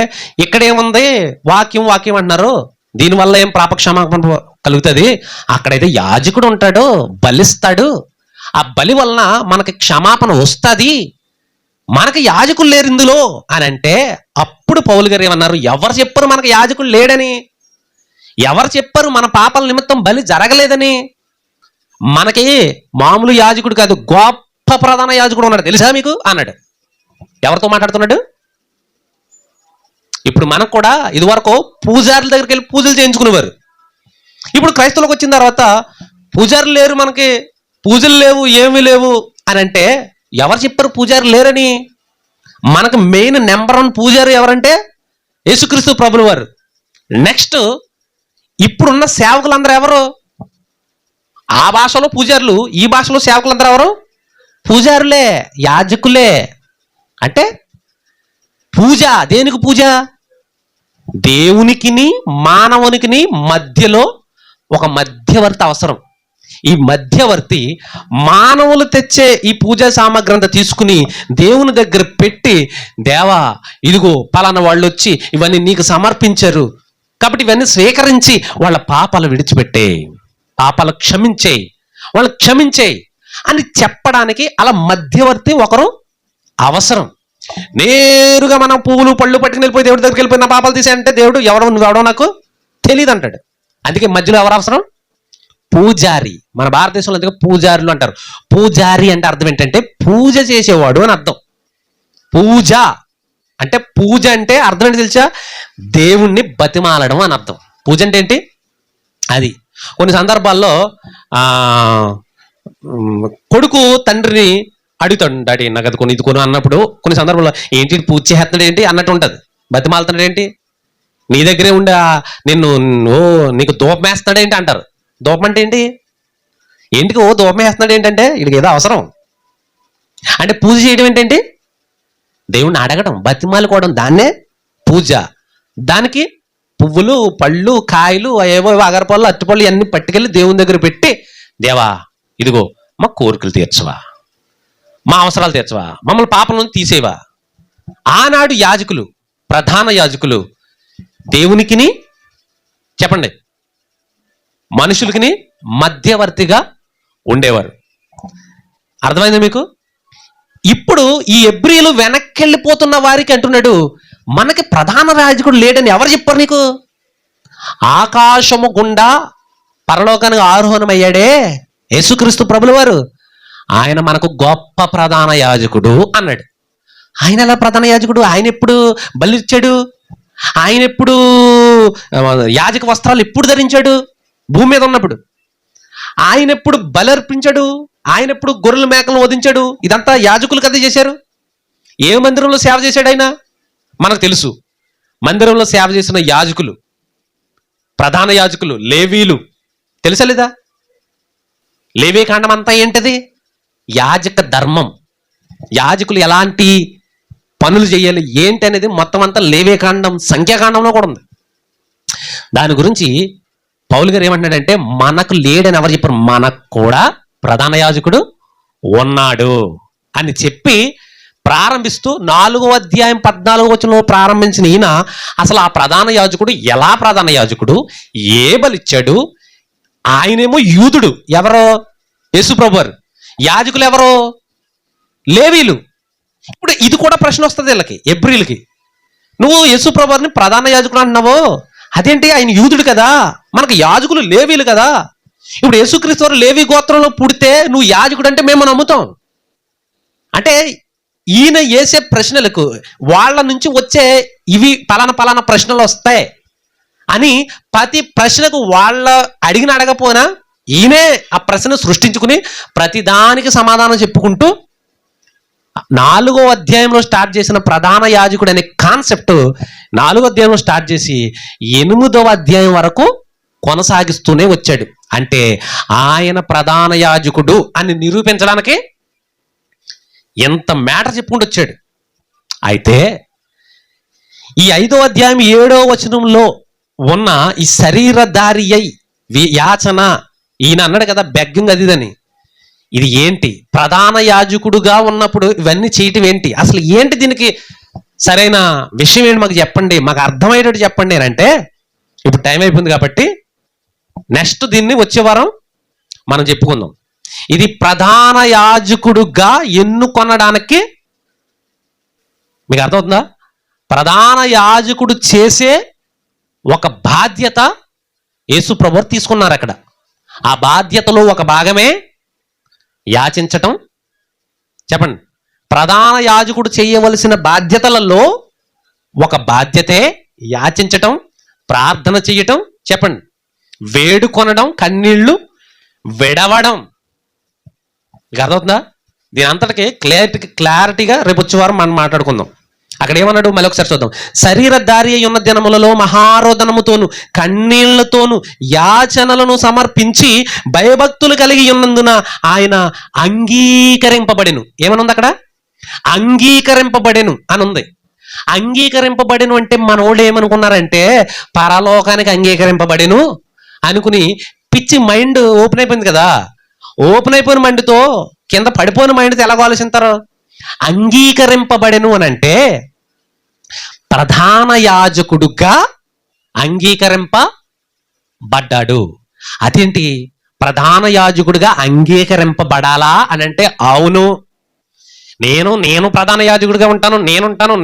[SPEAKER 1] ఇక్కడేముంది? వాక్యం అంటున్నారు, దీనివల్ల ఏం పాపక్షమాపణ కలుగుతుంది? అక్కడైతే యాజకుడు ఉంటాడు, బలిస్తాడు, ఆ బలి వలన మనకి క్షమాపణ వస్తుంది, మనకి యాజకులు లేరు ఇందులో అని అంటే అప్పుడు పౌలు గారు ఏమన్నారు? ఎవరు చెప్పారు మనకి యాజకులు లేడని? ఎవరు చెప్పారు మన పాపాల నిమిత్తం బలి జరగలేదని? మనకి మామూలు యాజకుడు కాదు, గొప్ప ప్రధాన యాజకుడు ఉన్నాడు, తెలుసా మీకు అన్నాడు. ఎవరితో మాట్లాడుతున్నాడు? ఇప్పుడు మనకు కూడా ఇదివరకు పూజారుల దగ్గరికి వెళ్ళి పూజలు చేయించుకునేవారు. ఇప్పుడు క్రైస్తవులకు వచ్చిన తర్వాత పూజారులు లేరు, మనకి పూజలు లేవు, ఏమీ లేవు అని అంటే ఎవరు చెప్పారు పూజారులు లేరని? మనకు మెయిన్ నెంబర్ 1 పూజారు ఎవరంటే యేసుక్రీస్తు ప్రభులు వారు. నెక్స్ట్ ఇప్పుడున్న సేవకులందరూ ఎవరు? ఆ భాషలో పూజారులు, ఈ భాషలో సేవకులందరూ ఎవరు? పూజారులే, యాజకులే. అంటే పూజ దేనికి పూజ? దేవునికిని మానవునికిని మధ్యలో ఒక మధ్యవర్తి అవసరం. ఈ మధ్యవర్తి మానవులు తెచ్చే ఈ పూజా సామగ్రి అంతా తీసుకుని దేవుని దగ్గర పెట్టి, దేవా ఇదిగో పలానా వాళ్ళు వచ్చి ఇవన్నీ నీకు సమర్పించారు కాబట్టి ఇవన్నీ స్వీకరించి వాళ్ళ పాపాలు విడిచిపెట్టేయి, పాపాలు క్షమించేయి, వాళ్ళు క్షమించేయి అని చెప్పడానికి అలా మధ్యవర్తి ఒకరు అవసరం. నేరుగా మనం పువ్వులు పళ్ళు పట్టుకుని వెళ్ళిపోయి దేవుడి దగ్గరికి వెళ్ళిపోయి నా పాపాలు తీసేయంటే దేవుడు నువ్వెవడో నాకు తెలియదు అంటాడు. అందుకే మధ్యలో ఎవరు అవసరం? పూజారి. మన భారతదేశంలో అందుకే పూజారులు అంటారు. పూజారి అంటే అర్థం ఏంటంటే పూజ చేసేవాడు అని అర్థం. పూజ అంటే అర్థం ఏంటి తెలుసా? దేవుణ్ణి బతిమాలడం అని అర్థం. పూజ అంటే ఏంటి? అది కొన్ని సందర్భాల్లో కొడుకు తండ్రిని అడుగుతాడు, డాడీ నాకు అది కొని ఇది కొను అన్నప్పుడు కొన్ని సందర్భంలో ఏంటి పూజ చేస్తున్నాడు ఏంటి అన్నట్టు ఉంటుంది. బతిమాలుతున్నాడు ఏంటి? నీ దగ్గరే ఉండే నిన్ను నీకు దూపం వేస్తున్నాడు ఏంటి అంటారు. దూపం అంటే ఏంటి? ఏంటికి దూపం వేస్తున్నాడు ఏంటంటే వీడికి ఏదో అవసరం. అంటే పూజ చేయడం ఏంటంటే దేవుణ్ణి అడగడం, బతిమాలుకోవడం, దాన్నే పూజ. దానికి పువ్వులు పళ్ళు కాయలు ఏవో అగరపళ్ళు అరటిపళ్ళు అన్ని పట్టుకెళ్ళి దేవుని దగ్గర పెట్టి, దేవా ఇదిగో మా కోరికలు తీర్చవా, మా అవసరాలు తీర్చవా, మమ్మల్ని పాపం నుంచి తీసేవా. ఆనాడు యాజకులు, ప్రధాన యాజకులు దేవునికిని చెప్పండి మనుషులకిని మధ్యవర్తిగా ఉండేవారు. అర్థమైంది మీకు? ఇప్పుడు ఈ ఎబ్రీలు వెనక్కి వెళ్ళిపోతున్న వారికి అంటున్నాడు, మనకి ప్రధాన యాజకుడు లేడని ఎవరు చెప్పారు నీకు? ఆకాశము గుండా పరలోకానికి ఆరోహణమయ్యాడే యేసుక్రీస్తు ప్రభుల వారు, ఆయన మనకు గొప్ప ప్రధాన యాజకుడు అన్నాడు. ఆయన ఎలా ప్రధాన యాజకుడు? ఆయన ఎప్పుడు బలిచ్చాడు? ఆయన ఎప్పుడు యాజక వస్త్రాలు ఎప్పుడు ధరించాడు? భూమి మీద ఉన్నప్పుడు. ఆయన ఎప్పుడు బలి అర్పించాడు? ఆయన ఎప్పుడు గొర్రెల మేకలను వధించాడు? ఇదంతా యాజకులు కదా చేశారు. ఏ మందిరంలో సేవ చేశాడు ఆయన? మనకు తెలుసు. మందిరంలో సేవ చేసిన యాజకులు, ప్రధాన యాజకులు, లేవీలు. తెలుసా లేదా? లేవీ కాండం అంతా ఏంటిది? యాజక ధర్మం. యాజకులు ఎలాంటి పనులు చేయాలి ఏంటి అనేది మొత్తం అంతా లేవీ కాండం, సంఖ్యాకాండంలో కూడా ఉంది. దాని గురించి పౌలు గారు ఏమంటున్నాడంటే, మనకు లేడని ఎవరు చెప్పారు? మనకు కూడా ప్రధాన యాజకుడు ఉన్నాడు అని చెప్పి ప్రారంభిస్తూ 4వ అధ్యాయం 14వ వచనంలో ప్రారంభించిన ఈయన అసలు ఆ ప్రధాన యాజకుడు ఎలా ప్రధాన యాజకుడు, ఏ బలిచ్చాడు? ఆయనేమో యూదుడు. ఎవరో? యేసుప్రభు వారు. యాజకులు ఎవరో? లేవీలు. ఇప్పుడు ఇది కూడా ప్రశ్న వస్తుంది వీళ్ళకి, ఎబ్రీలకి. నువ్వు యేసుప్రభు వారిని ప్రధాన యాజకుడు అంటున్నావు, అదేంటి? ఆయన యూదుడు కదా, మనకు యాజకులు లేవీలు కదా. ఇప్పుడు యేసుక్రీస్తు వారు లేవీ గోత్రంలో పుడితే నువ్వు యాజకుడు అంటే మేము నమ్ముతాం. అంటే ఈయన వేసే ప్రశ్నలకు వాళ్ళ నుంచి వచ్చే ఇవి పలానా ప్రశ్నలు వస్తాయి అని ప్రతి ప్రశ్నకు వాళ్ళ అడగపోయినా ఈయనే ఆ ప్రశ్న సృష్టించుకుని ప్రతిదానికి సమాధానం చెప్పుకుంటూ 4వ అధ్యాయంలో స్టార్ట్ చేసిన ప్రధాన యాజకుడు అనే కాన్సెప్ట్ 4వ అధ్యాయంలో స్టార్ట్ చేసి 8వ అధ్యాయం వరకు కొనసాగిస్తూనే వచ్చాడు. అంటే ఆయన ప్రధాన యాజకుడు అని నిరూపించడానికి ఎంత మ్యాటర్ చెప్పుకుంటూ వచ్చాడు. అయితే ఈ 5వ అధ్యాయం 7వ వచనంలో ఉన్న ఈ శరీరధారి అయి యాచన, ఈయన అన్నాడు కదా బెగ్గింగ్ అదిదని, ఇది ఏంటి? ప్రధాన యాజకుడుగా ఉన్నప్పుడు ఇవన్నీ చేయటం ఏంటి? అసలు ఏంటి? దీనికి సరైన విషయం ఏంటి మాకు చెప్పండి, మాకు అర్థమయ్యేటట్టు చెప్పండి అని అంటే, ఇప్పుడు టైం అయిపోయింది కాబట్టి నెక్స్ట్ దీన్ని వచ్చే వారం మనం చెప్పుకుందాం. ఇది ప్రధాన యాజకుడుగా ఎన్నుకొనడానికి మీకు అర్థమవుతుందా? ప్రధాన యాజకుడు చేసే ఒక బాధ్యత యేసు ప్రభువు తీసుకున్నారు అక్కడ. ఆ బాధ్యతలో ఒక భాగమే యాచించటం. చెప్పండి, ప్రధాన యాజకుడు చేయవలసిన బాధ్యతలలో ఒక బాధ్యతే యాచించటం, ప్రార్థన చేయటం. చెప్పండి, వేడుకొనడం, కన్నీళ్లు విడవడం. ఇక అర్థవుతుందా? దీని అంతటికి క్లారిటీగా రేపు వచ్చే వారం మనం మాట్లాడుకుందాం. అక్కడ ఏమన్నాడు మళ్ళీ ఒకసారి చూద్దాం. శరీరధారి అయి ఉన్న దినములలో మహారోదనముతోను కన్నీళ్లతోను యాచనలను సమర్పించి భయభక్తులు కలిగి ఉన్నందున ఆయన అంగీకరింపబడెను. ఏమనుంది అక్కడ? అంగీకరింపబడెను అని ఉంది. అంగీకరింపబడెను అంటే మనోళ్ళు ఏమనుకున్నారంటే పరలోకానికి అంగీకరింపబడెను అనుకుని పిచ్చి మైండ్ ఓపెన్ అయిపోయింది కదా. ఓపెన్ అయిపోయిన మైండ్తో కింద పడిపోయిన మైండ్తో ఎలాగో ఆలోచిస్తారు. అంగీకరింపబడెను అని అంటే ప్రధాన యాజకుడుగా అంగీకరింపబడ్డాడు. అదేంటి, ప్రధాన యాజకుడిగా అంగీకరింపబడాలా అని అంటే అవును, నేను ప్రధాన యాజకుడిగా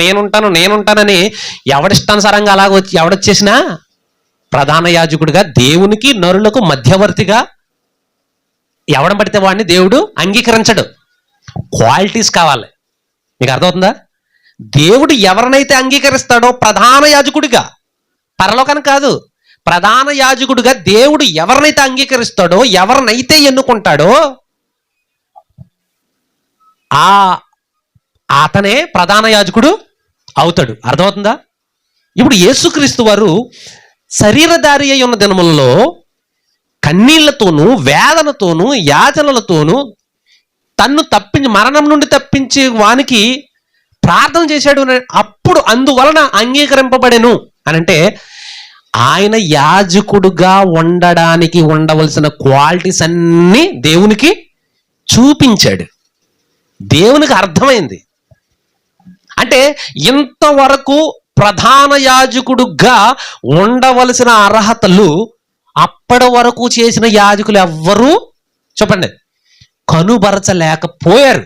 [SPEAKER 1] నేనుంటానని ఎవడిష్టానుసారంగా అలాగ వచ్చి ఎవడొచ్చేసినా ప్రధాన యాజకుడిగా దేవునికి నరులకు మధ్యవర్తిగా ఎవడం పడితే వాడిని దేవుడు అంగీకరించడు. క్వాలిటీస్ కావాలి. మీకు అర్థమవుతుందా? దేవుడు ఎవరినైతే అంగీకరిస్తాడో ప్రధాన యాజకుడిగా, పరలోకానికి కాదు, ప్రధాన యాజకుడిగా దేవుడు ఎవరినైతే అంగీకరిస్తాడో, ఎవరినైతే ఎన్నుకుంటాడో అతనే ప్రధాన యాజకుడు అవుతాడు. అర్థమవుతుందా? ఇప్పుడు యేసుక్రీస్తు వారు శరీరధారి అయి ఉన్న దినములలో కన్నీళ్లతోనూ వేదనతోనూ యాచనలతోనూ తన్ను మరణం నుండి తప్పించే వానికి ప్రార్థన చేశాడు. అప్పుడు అందువలన అంగీకరింపబడెను అని అంటే ఆయన యాజకుడుగా ఉండడానికి ఉండవలసిన క్వాలిటీస్ అన్నీ దేవునికి చూపించాడు. దేవునికి అర్థమైంది. అంటే ఇంతవరకు ప్రధాన యాజకుడుగా ఉండవలసిన అర్హతలు అప్పటి వరకు చేసిన యాజకులు ఎవ్వరూ చెప్పండి కనుబరచలేకపోయారు.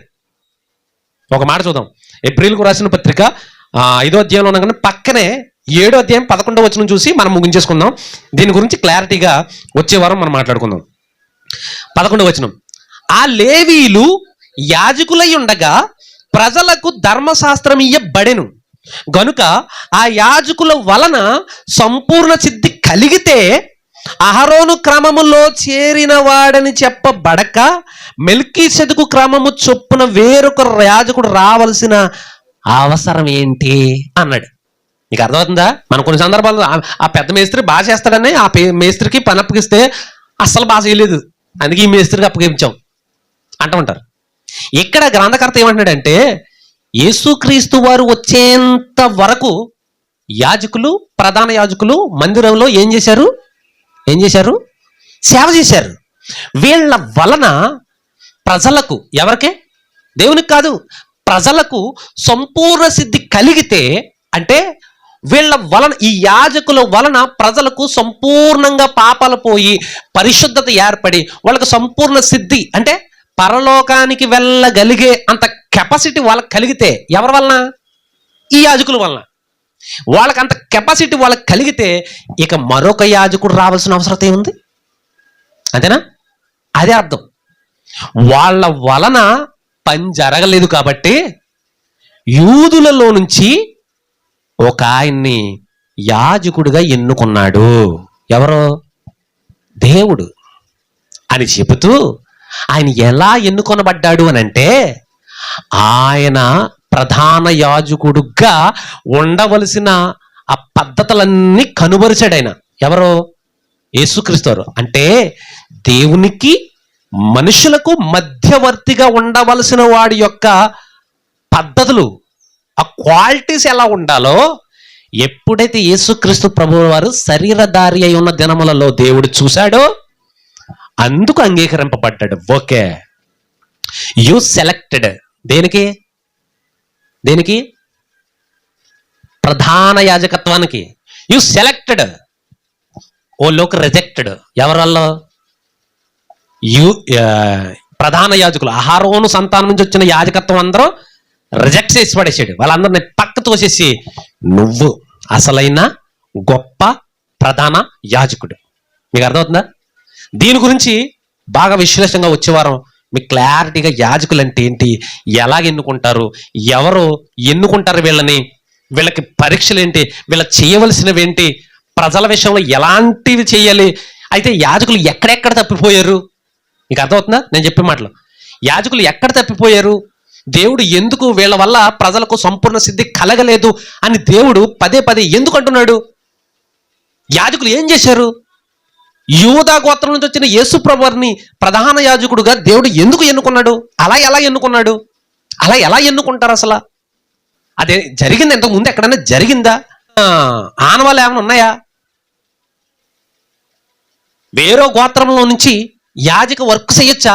[SPEAKER 1] ఒక మాట చూద్దాం. ఏప్రిల్కు రాసిన పత్రిక 5వ అధ్యాయంలో ఉండగానే పక్కనే 7వ అధ్యాయం 11వ వచనం చూసి మనం ముగించేసుకుందాం. దీని గురించి క్లారిటీగా వచ్చే వారం మనం మాట్లాడుకుందాం. 11వ వచనం, ఆ లేవీయులు యాజకులై ఉండగా ప్రజలకు ధర్మశాస్త్రం ఇయ్యబడెను గనుక ఆ యాజకుల వలన సంపూర్ణ సిద్ధి కలిగితే అహరోను క్రమములో చేరిన వాడని చెప్పబడక మెల్కీసెదెకు క్రమము చొప్పున వేరొక యాజకుడు రావాల్సిన అవసరం ఏంటి అన్నాడు. నీకు అర్థమవుతుందా? మన కొన్ని సందర్భాల్లో ఆ పెద్ద మేస్త్రి బాగా చేస్తాడని ఆ మేస్త్రికి పని అప్పగిస్తే అస్సలు బాగా చేయలేదు, అందుకే ఈ మేస్త్రికి అప్పగించాం అంటూ ఉంటారు. ఇక్కడ గ్రంథకర్త ఏమంటున్నాడంటే యేసుక్రీస్తు వారు వచ్చేంత వరకు యాజకులు, ప్రధాన యాజకులు మందిరంలో ఏం చేశారు? సేవ చేశారు. వీళ్ళ వలన ప్రజలకు, ఎవరికే? దేవునికి కాదు, ప్రజలకు సంపూర్ణ సిద్ధి కలిగితే, అంటే వీళ్ళ వలన, ఈ యాజకుల వలన ప్రజలకు సంపూర్ణంగా పాపాలు పోయి పరిశుద్ధత ఏర్పడి వాళ్ళకు సంపూర్ణ సిద్ధి, అంటే పరలోకానికి వెళ్ళగలిగే అంత కెపాసిటీ వాళ్ళకి కలిగితే, ఎవరి వలన? ఈ యాజకుల వలన. వాళ్ళకి అంత కెపాసిటీ వాళ్ళకి కలిగితే ఇక మరొక యాజకుడు రావాల్సిన అవసరం ఏముంది? అంతేనా? అదే అర్థం. వాళ్ళ వలన పని జరగలేదు కాబట్టి యూదులలో నుంచి ఒక ఆయన్ని యాజకుడిగా ఎన్నుకున్నాడు. ఎవరో? దేవుడు అని చెబుతూ ఆయన ఎలా ఎన్నుకొనబడ్డాడు అని అంటే ఆయన ప్రధాన యాజకుడుగా ఉండవలసిన ఆ పద్ధతులన్నీ కనుబరిచాడు ఆయన. ఎవరో? యేసుక్రీస్తు వారు. అంటే దేవునికి మనుషులకు మధ్యవర్తిగా ఉండవలసిన వాడి యొక్క పద్ధతులు, ఆ క్వాలిటీస్ ఎలా ఉండాలో ఎప్పుడైతే యేసుక్రీస్తు ప్రభువు వారు శరీరధారి అయి ఉన్న దినములలో దేవుడు చూశాడో అందుకు అంగీకరింపబడ్డాడు. Okay, you selected. దేనికి? ప్రధాన యాజకత్వానికి. You selected. ఓ లోక రిజెక్టెడ్. ఎవరల్లో? ప్రధాన యాజకులు, అహరోను సంతానం నుంచి వచ్చిన యాజకత్వం అందరూ రిజెక్ట్ చేసి పడేసాడు. వాళ్ళందరినీ పక్క తోసేసి నువ్వు అసలైన గొప్ప ప్రధాన యాజకుడు, మీకు అర్థమవుతుందా? దీని గురించి బాగా విశ్లేషంగా వచ్చే వారం మీకు క్లారిటీగా యాజకులు అంటే ఏంటి, ఎలాగ ఎన్నుకుంటారు, ఎవరు ఎన్నుకుంటారు వీళ్ళని, వీళ్ళకి పరీక్షలు ఏంటి, వీళ్ళ చేయవలసినవి ఏంటి, ప్రజల విషయంలో ఎలాంటివి చేయాలి, అయితే యాజకులు ఎక్కడెక్కడ తప్పిపోయారు. మీకు అర్థమవుతుందా నేను చెప్పే మాటలు? యాజకులు ఎక్కడ తప్పిపోయారు, దేవుడు ఎందుకు వీళ్ళ వల్ల ప్రజలకు సంపూర్ణ సిద్ధి కలగలేదు అని దేవుడు పదే పదే ఎందుకు అంటున్నాడు? యాజకులు ఏం చేశారు? యూదా గోత్రం నుంచి వచ్చిన యేసుప్రభు వారిని ప్రధాన యాజకుడుగా దేవుడు ఎందుకు ఎన్నుకున్నాడు? అలా ఎలా ఎన్నుకున్నాడు? అలా ఎలా ఎన్నుకుంటారు అసలు? అదే జరిగింది ఇంతకు ముందు ఎక్కడైనా జరిగిందా? ఆనవాళ్ళు ఏమైనా ఉన్నాయా? వేరే గోత్రంలో నుంచి యాజక వర్క్ చేయొచ్చా?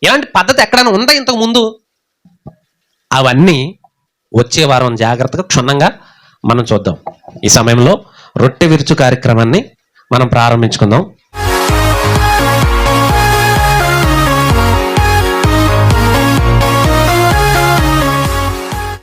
[SPEAKER 1] ఇలాంటి పద్ధతి ఎక్కడైనా ఉందా ఇంతకు ముందు? అవన్నీ వచ్చే వారం జాగ్రత్తగా క్షుణ్ణంగా మనం చూద్దాం. ఈ సమయంలో రొట్టె విరుచు కార్యక్రమాన్ని మనం ప్రారంభించుకుందాం.